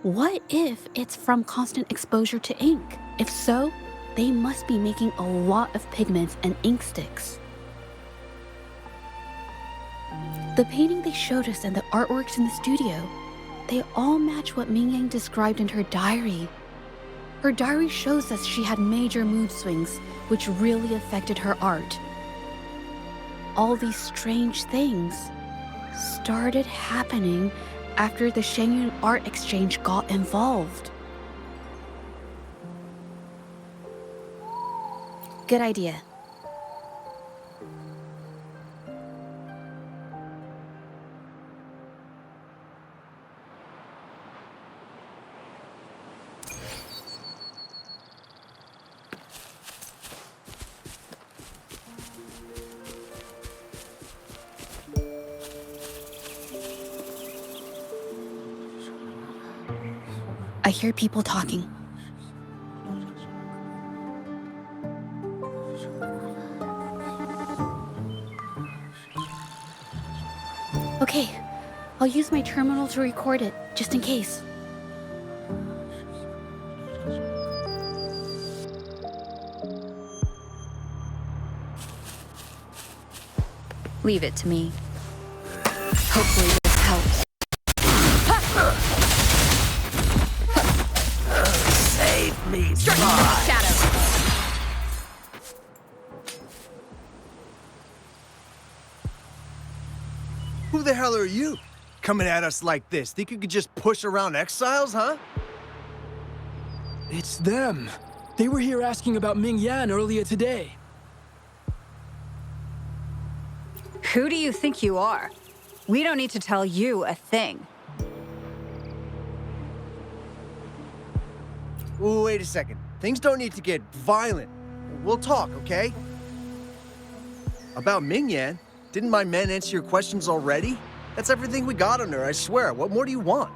What if it's from constant exposure to ink? If so, they must be making a lot of pigments and ink sticks. The painting they showed us and the artworks in the studio, they all match what Ming Yang described in her diary. Her diary shows us she had major mood swings, which really affected her art. All these strange things started happening after the Shenyun Art Exchange got involved. Good idea. I hear people talking. Okay, I'll use my terminal to record it, just in case. Leave it to me. Hopefully this helps. Save me, Shadow. Who the hell are you? Coming at us like this? Think you could just push around exiles, huh? It's them. They were here asking about Ming Yan earlier today. Who do you think you are? We don't need to tell you a thing. Wait a second. Things don't need to get violent. We'll talk, okay? About Ming Yan? Didn't my men answer your questions already? That's everything we got on her, I swear. What more do you want?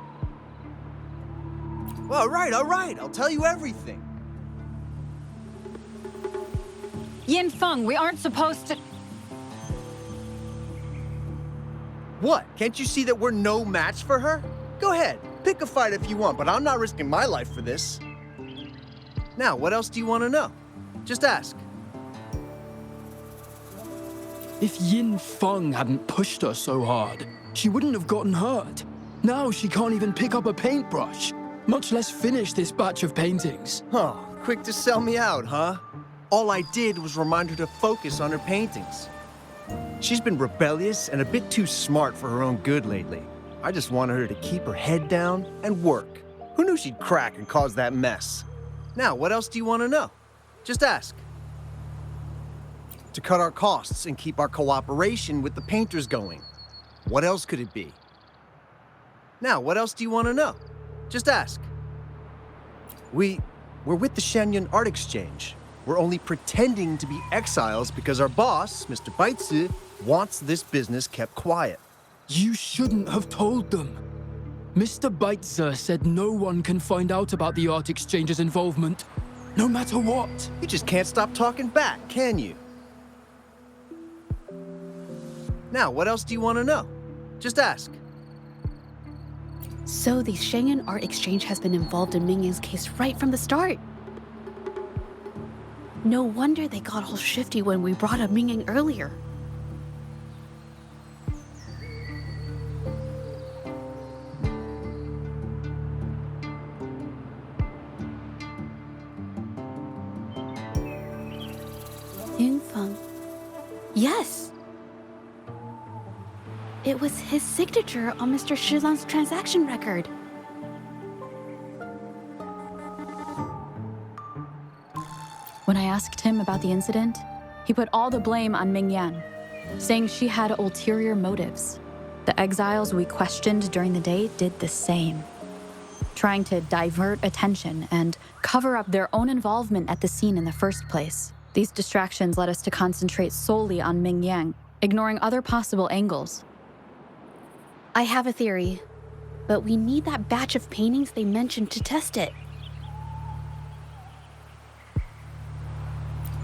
Well, all right. I'll tell you everything. Yin Feng, we aren't supposed to... What? Can't you see that we're no match for her? Go ahead. Pick a fight if you want, but I'm not risking my life for this. Now, what else do you want to know? Just ask. If Yin Feng hadn't pushed her so hard, she wouldn't have gotten hurt. Now she can't even pick up a paintbrush, much less finish this batch of paintings. Oh, quick to sell me out, huh? All I did was remind her to focus on her paintings. She's been rebellious and a bit too smart for her own good lately. I just wanted her to keep her head down and work. Who knew she'd crack and cause that mess? Now, what else do you want to know? Just ask. To cut our costs and keep our cooperation with the painters going. What else could it be? Now, what else do you want to know? Just ask. We're with the Shanyun Art Exchange. We're only pretending to be exiles because our boss, Mr. Baitsu, wants this business kept quiet. You shouldn't have told them. Mr. Baitzer said no one can find out about the Art Exchange's involvement, no matter what. You just can't stop talking back, can you? Now, what else do you want to know? Just ask. So the Shanyun Art Exchange has been involved in Mingyang's case right from the start. No wonder they got all shifty when we brought up Mingyang earlier. Yunfeng. Yes! It was his signature on Mr. Shizan's transaction record. When I asked him about the incident, he put all the blame on Mingyan, saying she had ulterior motives. The exiles we questioned during the day did the same, trying to divert attention and cover up their own involvement at the scene in the first place. These distractions led us to concentrate solely on Mingyang, ignoring other possible angles. I have a theory, but we need that batch of paintings they mentioned to test it.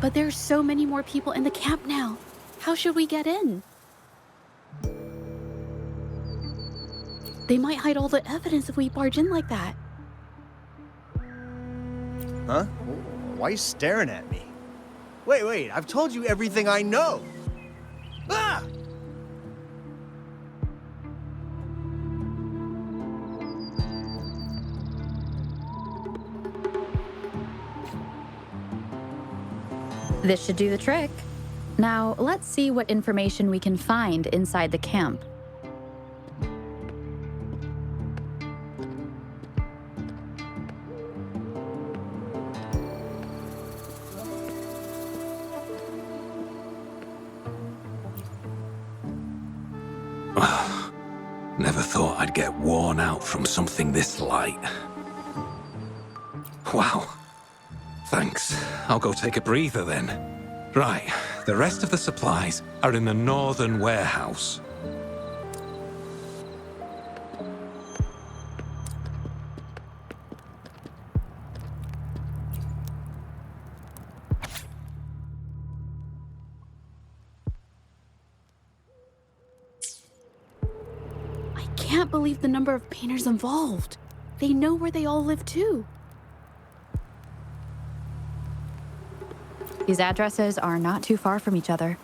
But there's so many more people in the camp now. How should we get in? They might hide all the evidence if we barge in like that. Huh? Why are you staring at me? Wait, I've told you everything I know. Ah! This should do the trick. Now, let's see what information we can find inside the camp. Never thought I'd get worn out from something this light. Wow. Thanks. I'll go take a breather then. Right, the rest of the supplies are in the northern warehouse. I can't believe the number of painters involved. They know where they all live too. These addresses are not too far from each other.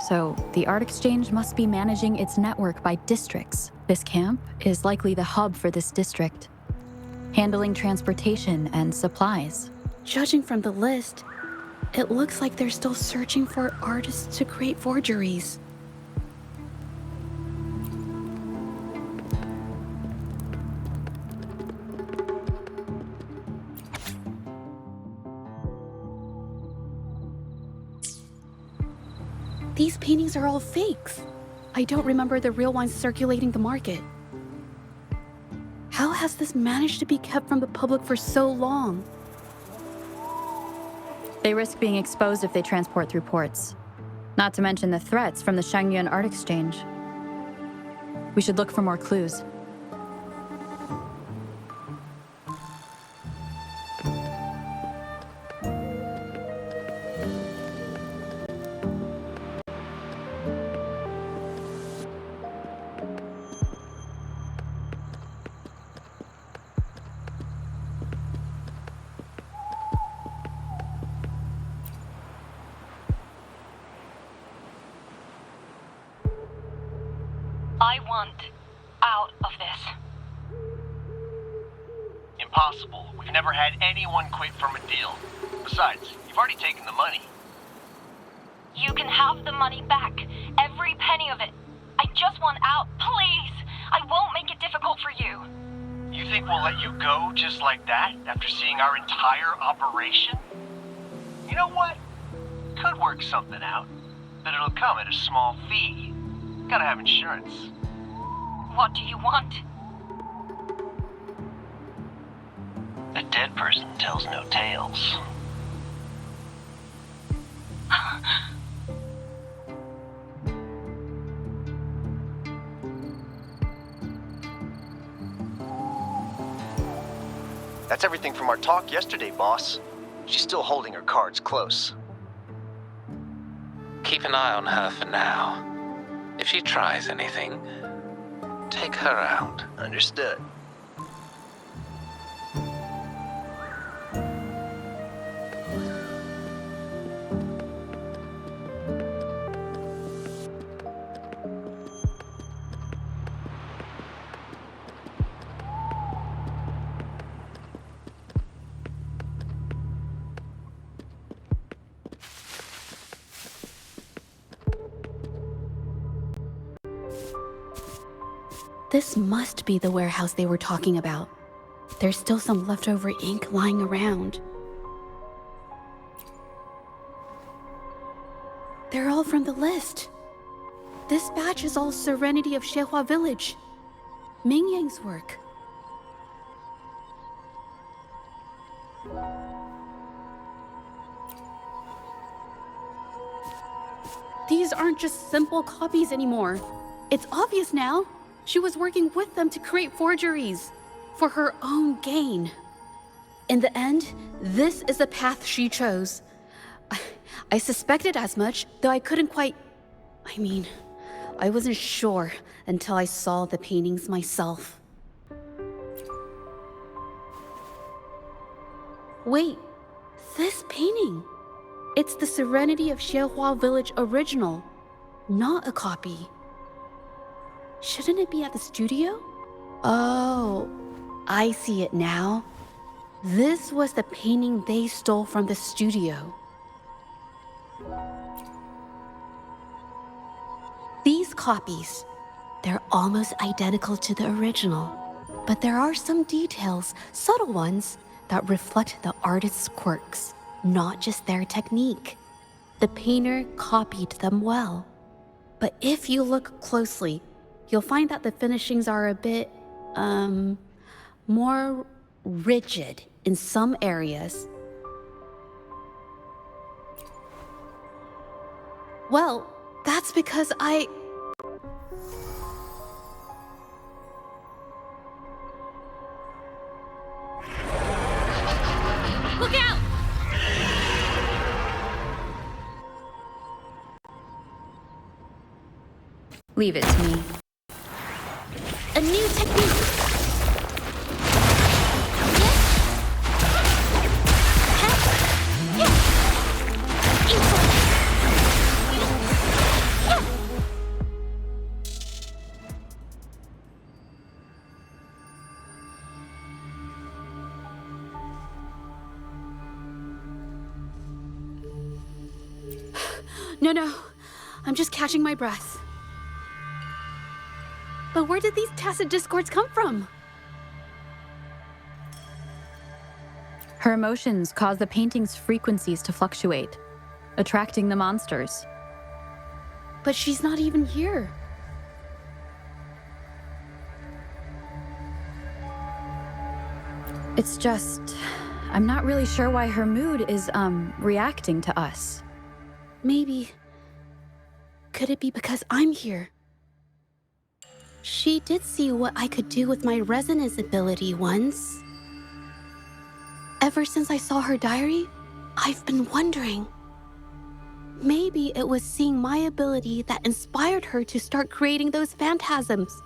So, the Art Exchange must be managing its network by districts. This camp is likely the hub for this district, handling transportation and supplies. Judging from the list, it looks like they're still searching for artists to create forgeries. These paintings are all fakes. I don't remember the real ones circulating the market. How has this managed to be kept from the public for so long? They risk being exposed if they transport through ports. Not to mention the threats from the Shangyuan Art Exchange. We should look for more clues. I want out of this. Impossible. We We've never had anyone quit from a deal. Besides, you've already taken the money. You can have the money back. Every penny of it. I just want out, please. I won't make it difficult for you. You think we'll let you go just like that after seeing our entire operation? You know what? Could work something out, but it'll come at a small fee. Gotta have insurance. What do you want? A dead person tells no tales. That's everything from our talk yesterday, boss. She's still holding her cards close. Keep an eye on her for now. If she tries anything, take her out. Understood. This must be the warehouse they were talking about. There's still some leftover ink lying around. They're all from the list. This batch is all Serenity of Xehua Village. Ming Yang's work. These aren't just simple copies anymore. It's obvious now. She was working with them to create forgeries for her own gain. In the end, this is the path she chose. I suspected as much, though I couldn't quite... I wasn't sure until I saw the paintings myself. Wait, this painting. It's the Serenity of Xehua Village original, not a copy. Shouldn't it be at the studio? Oh, I see it now. This was the painting they stole from the studio. These copies, they're almost identical to the original, but there are some details, subtle ones, that reflect the artist's quirks, not just their technique. The painter copied them well. But if you look closely, you'll find that the finishings are a bit, more rigid in some areas. Well, that's because Look out! Leave it to me. A new technique! No, I'm just catching my breath. But where did these tacit discords come from? Her emotions cause the painting's frequencies to fluctuate, attracting the monsters. But she's not even here. It's just... I'm not really sure why her mood is, reacting to us. Maybe... Could it be because I'm here? She did see what I could do with my resonance ability once. Ever since I saw her diary, I've been wondering. Maybe it was seeing my ability that inspired her to start creating those phantasms.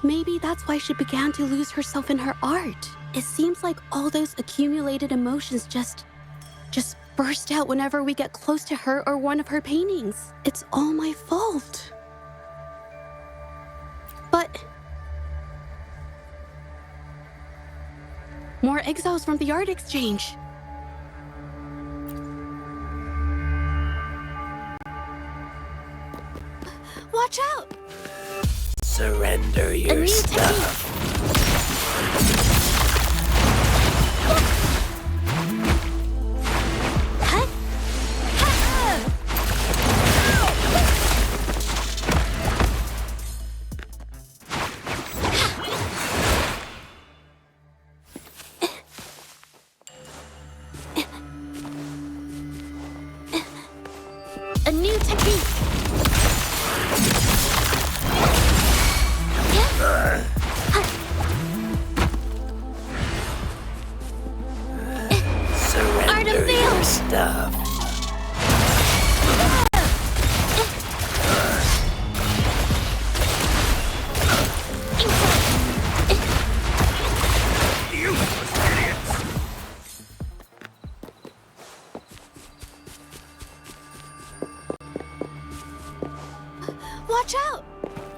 Maybe that's why she began to lose herself in her art. It seems like all those accumulated emotions just burst out whenever we get close to her or one of her paintings. It's all my fault. But more exiles from the art exchange. Watch out! Surrender your stuff. A new technique! Surrender your stuff. Watch out!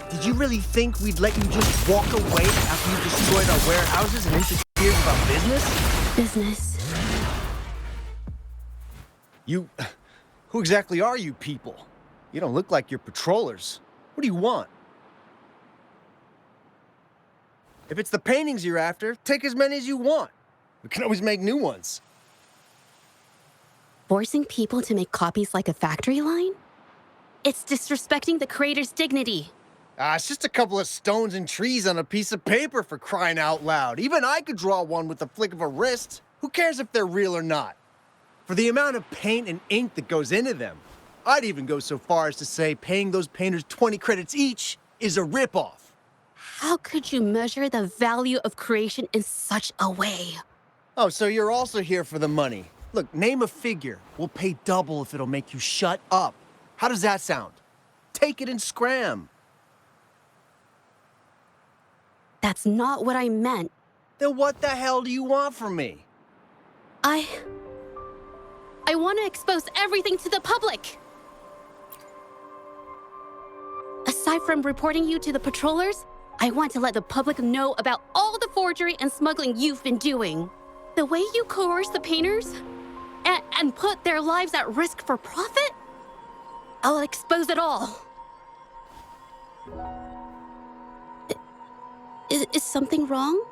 Did you really think we'd let you just walk away after you destroyed our warehouses and interfered with our business? Business. Who exactly are you people? You don't look like you're patrollers. What do you want? If it's the paintings you're after, take as many as you want. We can always make new ones. Forcing people to make copies like a factory line? It's disrespecting the creator's dignity. It's just a couple of stones and trees on a piece of paper, for crying out loud. Even I could draw one with the flick of a wrist. Who cares if they're real or not? For the amount of paint and ink that goes into them, I'd even go so far as to say paying those painters 20 credits each is a ripoff. How could you measure the value of creation in such a way? Oh, so you're also here for the money. Look, name a figure. We'll pay double if it'll make you shut up. How does that sound? Take it and scram. That's not what I meant. Then what the hell do you want from me? I want to expose everything to the public. Aside from reporting you to the patrollers, I want to let the public know about all the forgery and smuggling you've been doing. The way you coerce the painters and put their lives at risk for profit? I'll expose it all. Is something wrong?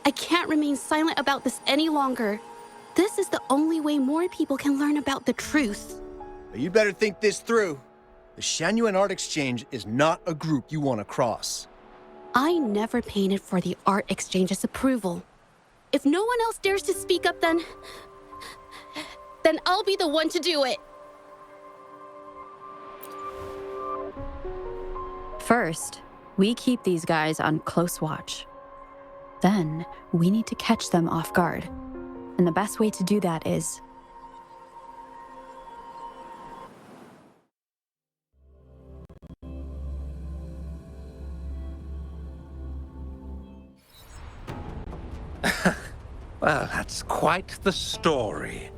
I can't remain silent about this any longer. This is the only way more people can learn about the truth. You better think this through. The Shanyuan Art Exchange is not a group you want to cross. I never painted for the Art Exchange's approval. If no one else dares to speak up, then I'll be the one to do it. First, we keep these guys on close watch. Then, we need to catch them off guard. And the best way to do that is... Well, that's quite the story.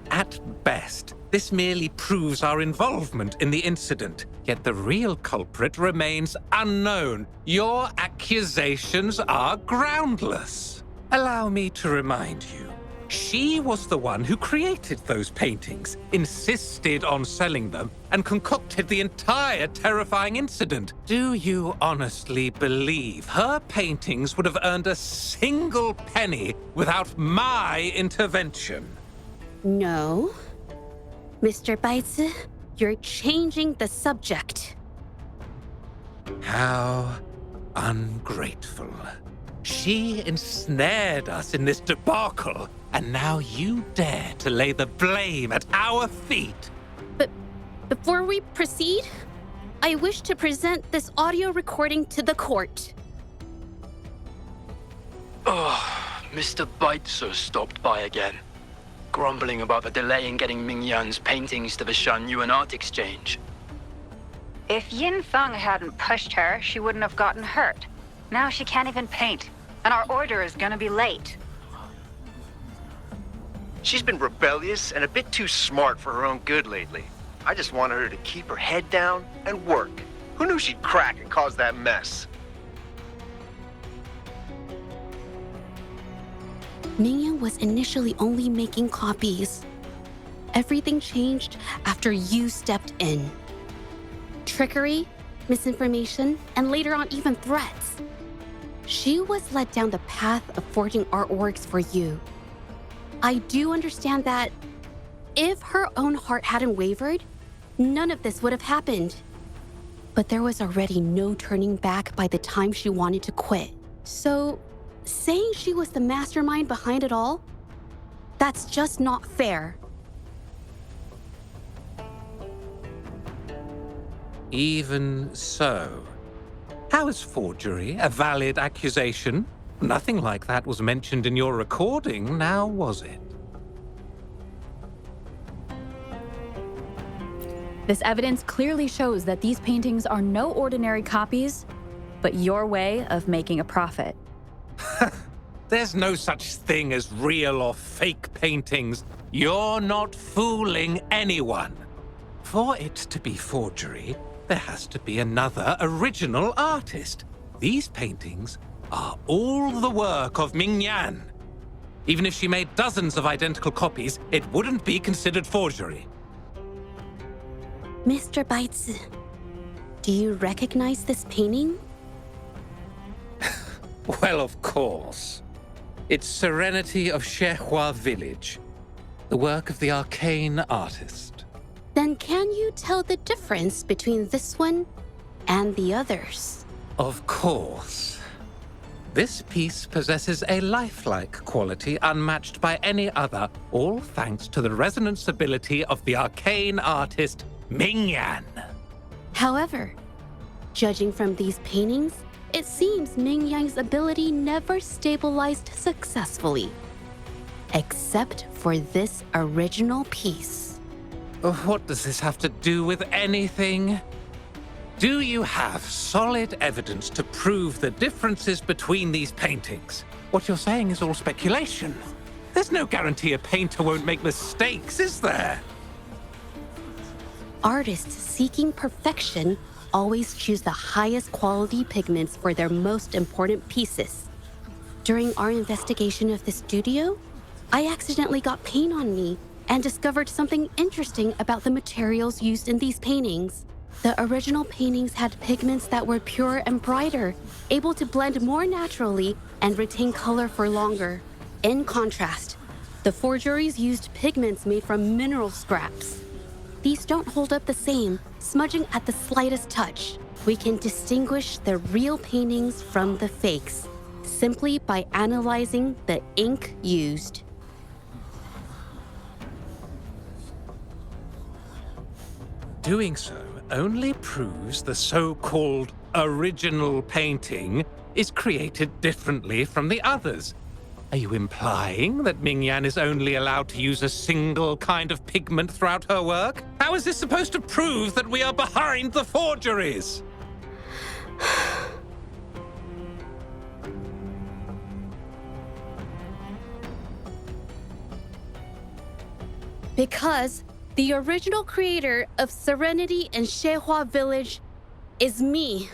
At best, this merely proves our involvement in the incident, yet the real culprit remains unknown. Your accusations are groundless. Allow me to remind you, she was the one who created those paintings, insisted on selling them, and concocted the entire terrifying incident. Do you honestly believe her paintings would have earned a single penny without my intervention? No. Mr. Baitsu, you're changing the subject. How ungrateful. She ensnared us in this debacle, and now you dare to lay the blame at our feet. But before we proceed, I wish to present this audio recording to the court. Mr. Baitsu stopped by again, grumbling about the delay in getting Mingyan's paintings to the Shanyuan Art Exchange. If Yin Feng hadn't pushed her, she wouldn't have gotten hurt. Now she can't even paint, and our order is gonna be late. She's been rebellious and a bit too smart for her own good lately. I just wanted her to keep her head down and work. Who knew she'd crack and cause that mess? Mingyan was initially only making copies. Everything changed after you stepped in. Trickery, misinformation, and later on even threats. She was led down the path of forging artworks for you. I do understand that if her own heart hadn't wavered, none of this would have happened. But there was already no turning back by the time she wanted to quit. So, saying she was the mastermind behind it all, that's just not fair. Even so, how is forgery a valid accusation? Nothing like that was mentioned in your recording, now was it? This evidence clearly shows that these paintings are no ordinary copies, but your way of making a profit. There's no such thing as real or fake paintings. You're not fooling anyone. For it to be forgery, there has to be another original artist. These paintings are all the work of Mingyan. Even if she made dozens of identical copies, it wouldn't be considered forgery. Mr. Baitsu, do you recognize this painting? Well, of course. It's Serenity of Shehua Village, the work of the arcane artist. Then can you tell the difference between this one and the others? Of course. This piece possesses a lifelike quality unmatched by any other, all thanks to the resonance ability of the arcane artist, Mingyan. However, judging from these paintings, it seems Mingyang's ability never stabilized successfully. Except for this original piece. What does this have to do with anything? Do you have solid evidence to prove the differences between these paintings? What you're saying is all speculation. There's no guarantee a painter won't make mistakes, is there? Artists seeking perfection always choose the highest quality pigments for their most important pieces. During our investigation of the studio, I accidentally got paint on me and discovered something interesting about the materials used in these paintings. The original paintings had pigments that were pure and brighter, able to blend more naturally and retain color for longer. In contrast, the forgeries used pigments made from mineral scraps. These don't hold up the same, smudging at the slightest touch. We can distinguish the real paintings from the fakes, simply by analyzing the ink used. Doing so only proves the so-called original painting is created differently from the others. Are you implying that Mingyan is only allowed to use a single kind of pigment throughout her work? How is this supposed to prove that we are behind the forgeries? Because the original creator of Serenity in Shehua Village is me.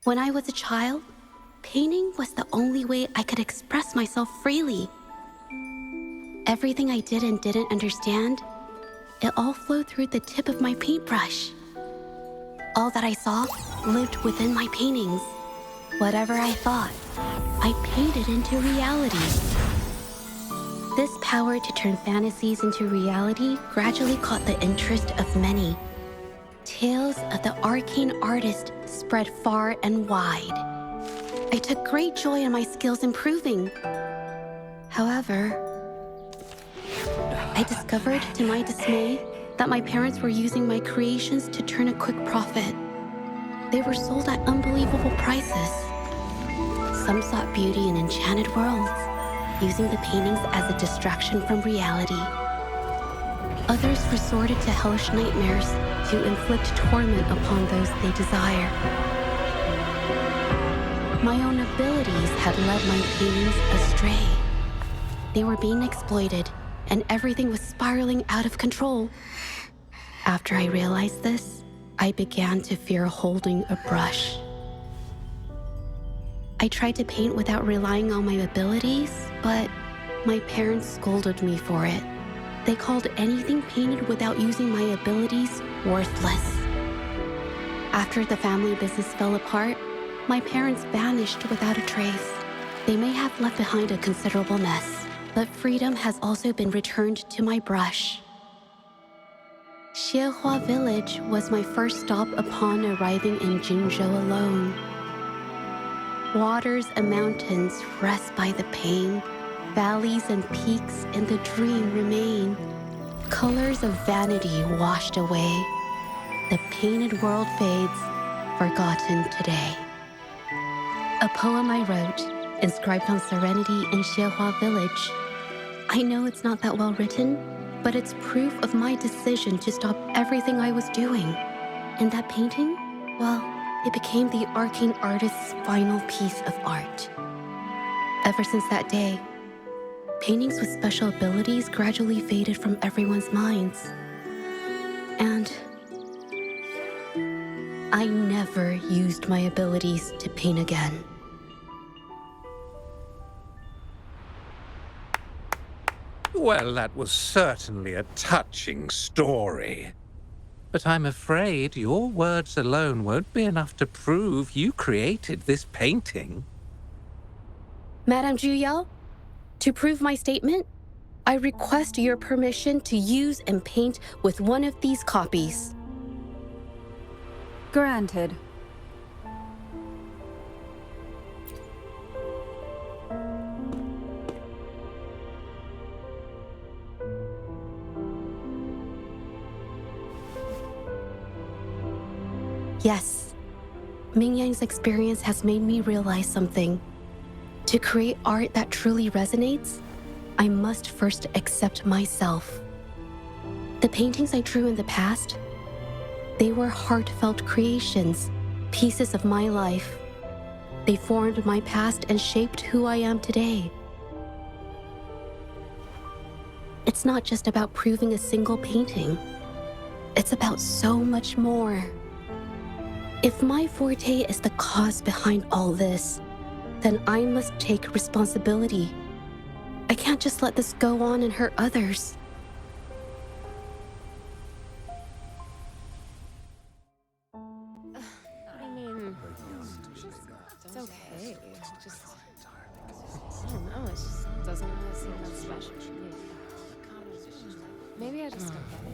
When I was a child, painting was the only way I could express myself freely. Everything I did and didn't understand, it all flowed through the tip of my paintbrush. All that I saw lived within my paintings. Whatever I thought, I painted into reality. This power to turn fantasies into reality gradually caught the interest of many. Tales of the arcane artist spread far and wide. I took great joy in my skills improving. However, I discovered, to my dismay, that my parents were using my creations to turn a quick profit. They were sold at unbelievable prices. Some sought beauty in enchanted worlds, using the paintings as a distraction from reality. Others resorted to hellish nightmares to inflict torment upon those they desire. My own abilities had led my paintings astray. they were being exploited, and everything was spiraling out of control. After I realized this, I began to fear holding a brush. I tried to paint without relying on my abilities, but my parents scolded me for it. They called anything painted without using my abilities worthless. After the family business fell apart, my parents vanished without a trace. They may have left behind a considerable mess, but freedom has also been returned to my brush. Xiehua Village was my first stop upon arriving in Jinzhou alone. Waters and mountains rest by the pain. Valleys and peaks in the dream remain. Colors of vanity washed away. The painted world fades, forgotten today. A poem I wrote, inscribed on serenity in Xiehua Village. I know it's not that well written, but it's proof of my decision to stop everything I was doing. And that painting, well, it became the arcane artist's final piece of art. Ever since that day, paintings with special abilities gradually faded from everyone's minds. And I never used my abilities to paint again. Well, that was certainly a touching story. But I'm afraid your words alone won't be enough to prove you created this painting. Madame Zhu, to prove my statement, I request your permission to use and paint with one of these copies. Granted. Yes, Mingyang's experience has made me realize something. To create art that truly resonates, I must first accept myself. The paintings I drew in the past, they were heartfelt creations, pieces of my life. They formed my past and shaped who I am today. It's not just about proving a single painting. It's about so much more. If my forte is the cause behind all this, then I must take responsibility. I can't just let this go on and hurt others. What do you mean? It's okay. Just, I don't know. It just doesn't really seem that special to me. Maybe I just don't get it.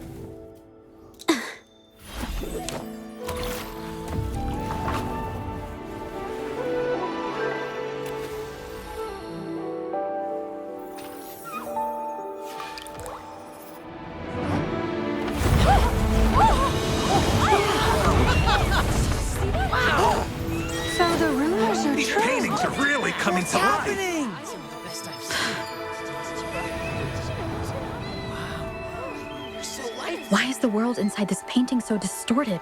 So the rumors are These true. paintings are really coming to life. Why is the world inside this painting so distorted?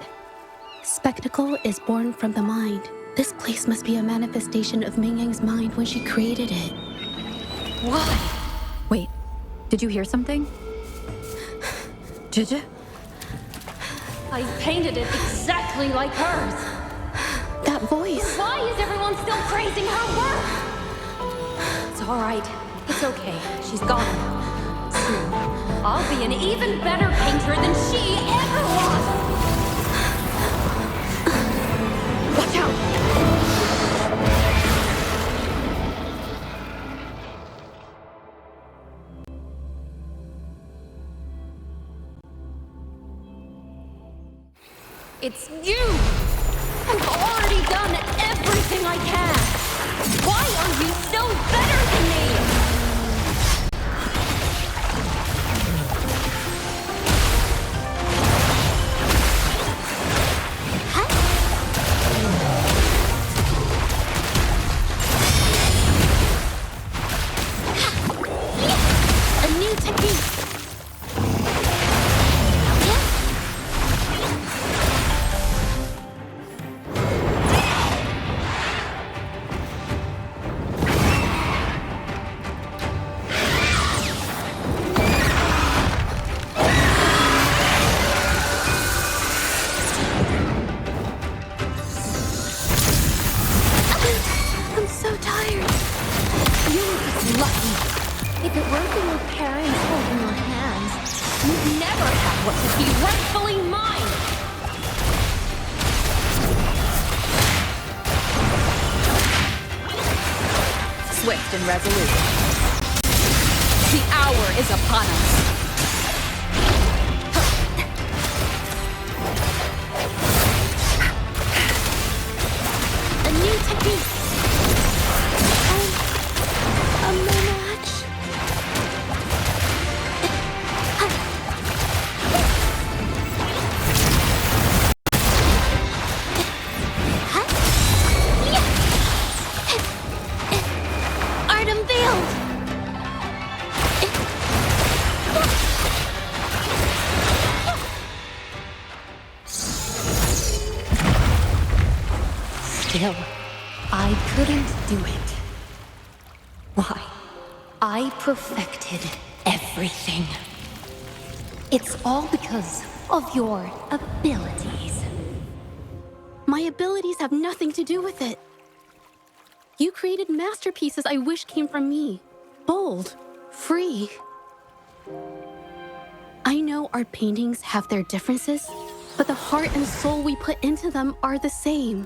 Spectacle is born from the mind. This place must be a manifestation of Mingyang's mind when she created it. Why? Wait, did you hear something? Zhezhi? I painted it exactly like hers. That voice. Why is everyone still praising her work? It's all right. It's okay. She's gone. Soon, I'll be an even better painter than she ever was. Watch out! It's you! I've already done everything I can! Why are you still better than me? A new technique! focused and resolute. The hour is upon us. A new technique. A match. Art unveiled. Still, I couldn't do it. Why? I perfected everything. It's all because of your abilities. My abilities have nothing to do with it. You created masterpieces I wish came from me. Bold, free. I know our paintings have their differences, but the heart and soul we put into them are the same.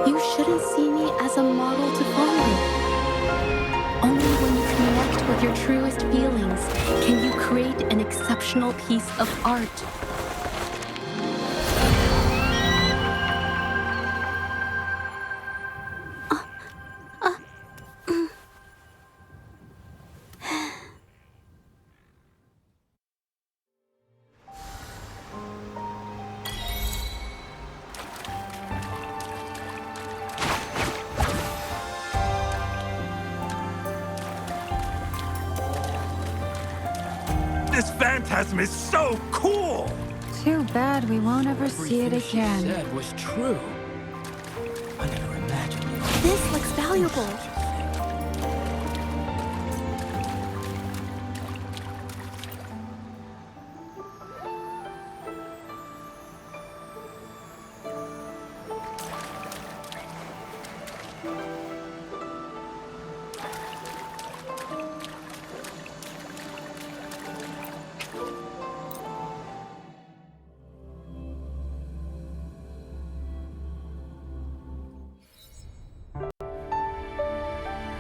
You shouldn't see me as a model to follow. Only when you connect with your truest feelings can you create an exceptional piece of art. This phantasm is so cool! Too bad we won't ever see it Everything again. she said was true. I never imagined you. This looks valuable.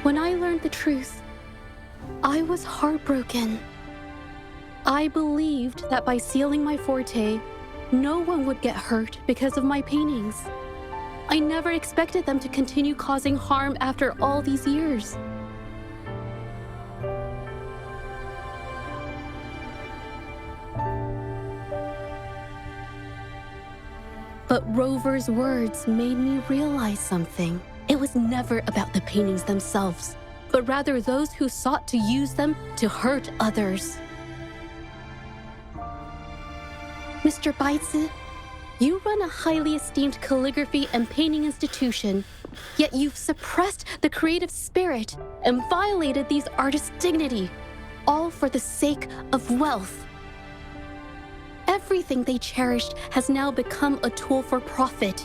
When I learned the truth, I was heartbroken. I believed that by sealing my forte, no one would get hurt because of my paintings. I never expected them to continue causing harm after all these years. But Rover's words made me realize something. It was never about the paintings themselves, but rather those who sought to use them to hurt others. Mr. Baitsu, you run a highly esteemed calligraphy and painting institution, yet you've suppressed the creative spirit and violated these artists' dignity, all for the sake of wealth. Everything they cherished has now become a tool for profit.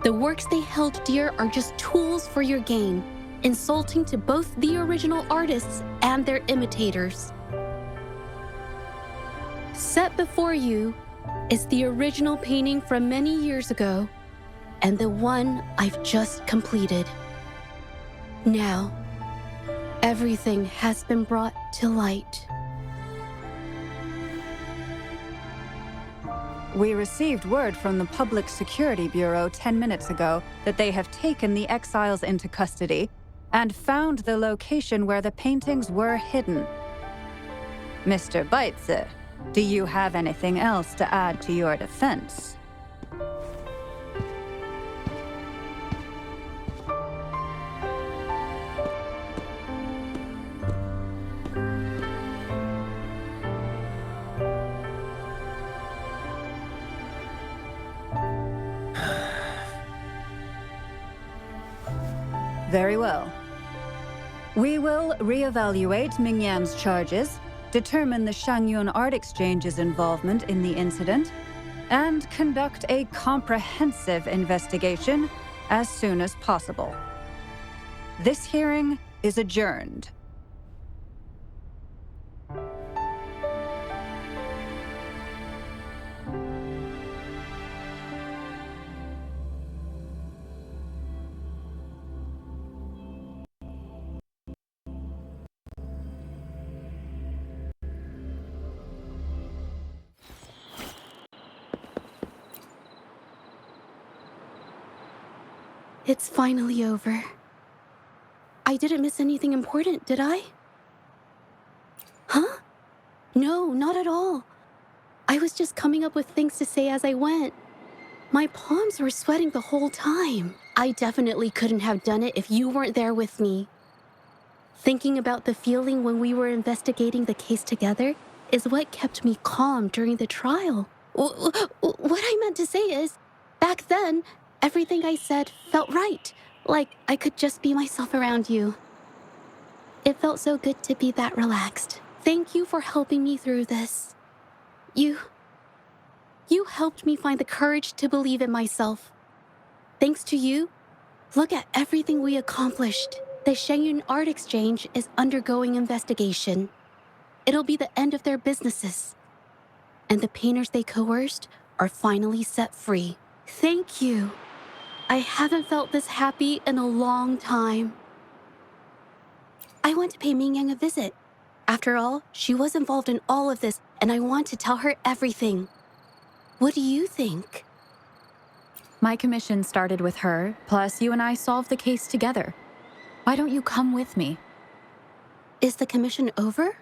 The works they held dear are just tools for your gain, insulting to both the original artists and their imitators. Set before you is the original painting from many years ago, and the one I've just completed. Now, everything has been brought to light. We received word from the Public Security Bureau 10 minutes ago that they have taken the exiles into custody and found the location where the paintings were hidden. Mr. Baitsu, do you have anything else to add to your defense? Very well. We will reevaluate Mingyan's charges, determine the Shangyun Art Exchange's involvement in the incident, and conduct a comprehensive investigation as soon as possible. This hearing is adjourned. It's finally over. I didn't miss anything important, did I? Huh? No, not at all. I was just coming up with things to say as I went. My palms were sweating the whole time. I definitely couldn't have done it if you weren't there with me. Thinking about the feeling when we were investigating the case together is what kept me calm during the trial. What I meant to say is, back then, everything I said felt right. Like I could just be myself around you. It felt so good to be that relaxed. Thank you for helping me through this. You helped me find the courage to believe in myself. Thanks to you, look at everything we accomplished. The Shangyun Art Exchange is undergoing investigation. It'll be the end of their businesses. And the painters they coerced are finally set free. Thank you. I haven't felt this happy in a long time. I want to pay Mingyang a visit. After all, she was involved in all of this, and I want to tell her everything. What do you think? My commission started with her, plus you and I solved the case together. Why don't you come with me? Is the commission over?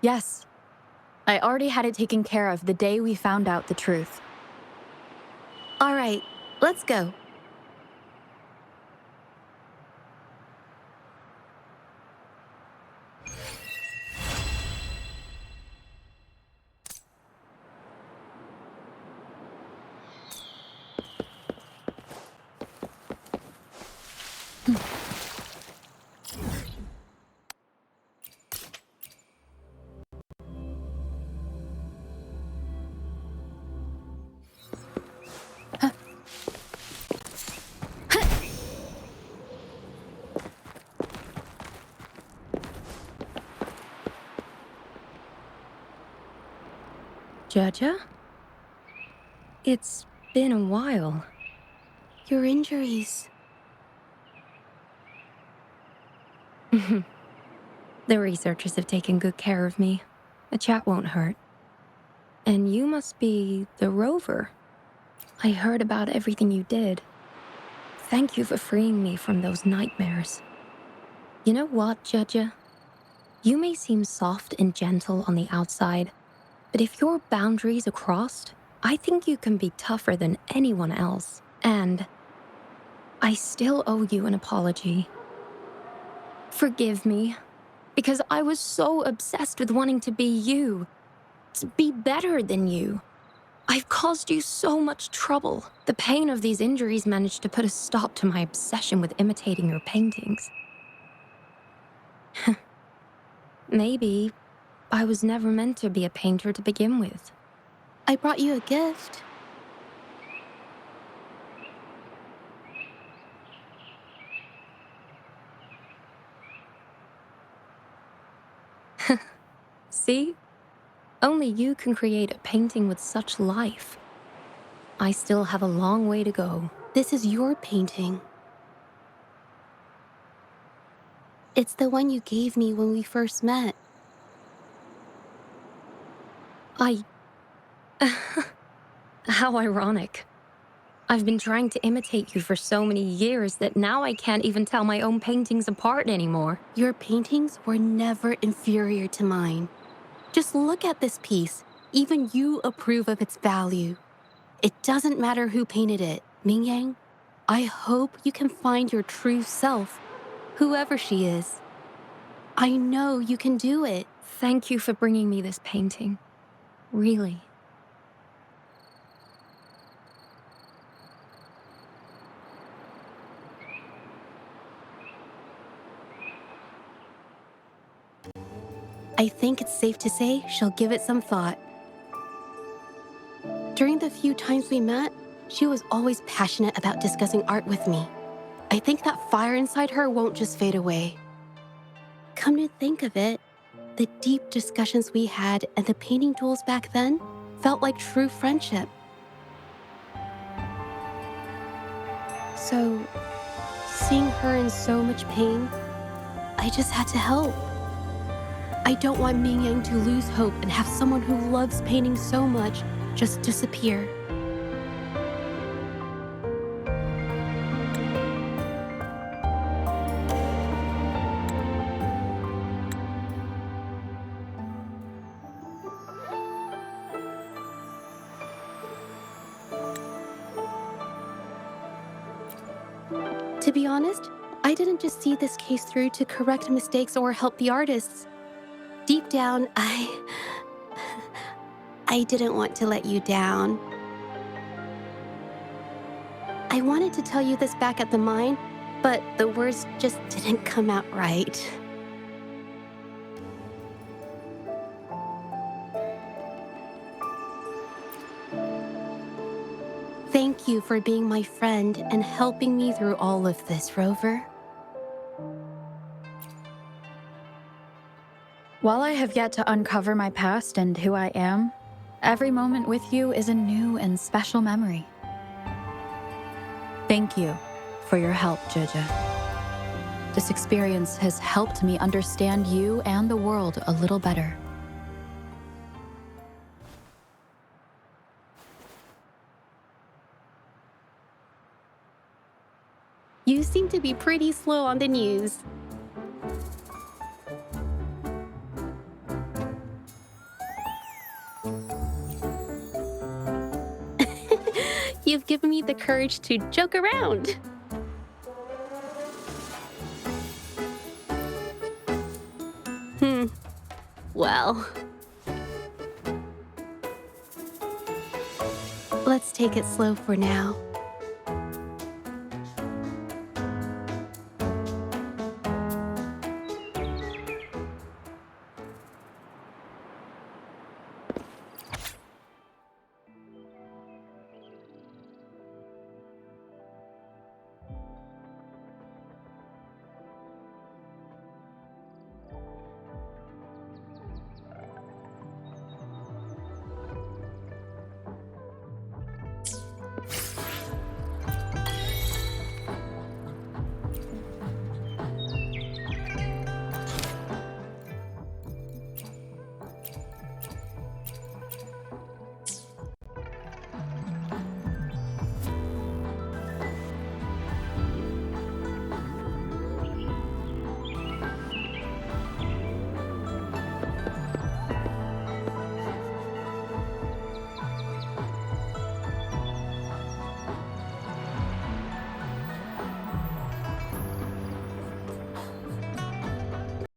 Yes. I already had it taken care of the day we found out the truth. All right, let's go. Zhezhi? It's been a while. Your injuries. The researchers have taken good care of me. A chat won't hurt. And you must be the rover. I heard about everything you did. Thank you for freeing me from those nightmares. You know what, Zhezhi? You may seem soft and gentle on the outside, but if your boundaries are crossed, I think you can be tougher than anyone else. And I still owe you an apology. Forgive me, because I was so obsessed with wanting to be you, to be better than you. I've caused you so much trouble. The pain of these injuries managed to put a stop to my obsession with imitating your paintings. Maybe I was never meant to be a painter to begin with. I brought you a gift. See? Only you can create a painting with such life. I still have a long way to go. This is your painting. It's the one you gave me when we first met. How ironic. I've been trying to imitate you for so many years that now I can't even tell my own paintings apart anymore. Your paintings were never inferior to mine. Just look at this piece. Even you approve of its value. It doesn't matter who painted it. Mingyang, I hope you can find your true self, whoever she is. I know you can do it. Thank you for bringing me this painting. Really. I think it's safe to say she'll give it some thought. During the few times we met, she was always passionate about discussing art with me. I think that fire inside her won't just fade away. Come to think of it, the deep discussions we had and the painting duels back then felt like true friendship. So, seeing her in so much pain, I just had to help. I don't want Mingyang to lose hope and have someone who loves painting so much just disappear. To be honest, I didn't just see this case through to correct mistakes or help the artists. Deep down, I didn't want to let you down. I wanted to tell you this back at the mine, but the words just didn't come out right. Thank you for being my friend and helping me through all of this, Rover. While I have yet to uncover my past and who I am, every moment with you is a new and special memory. Thank you for your help, Zhezhi. This experience has helped me understand you and the world a little better. You seem to be pretty slow on the news. You've given me the courage to joke around. Well. Let's take it slow for now.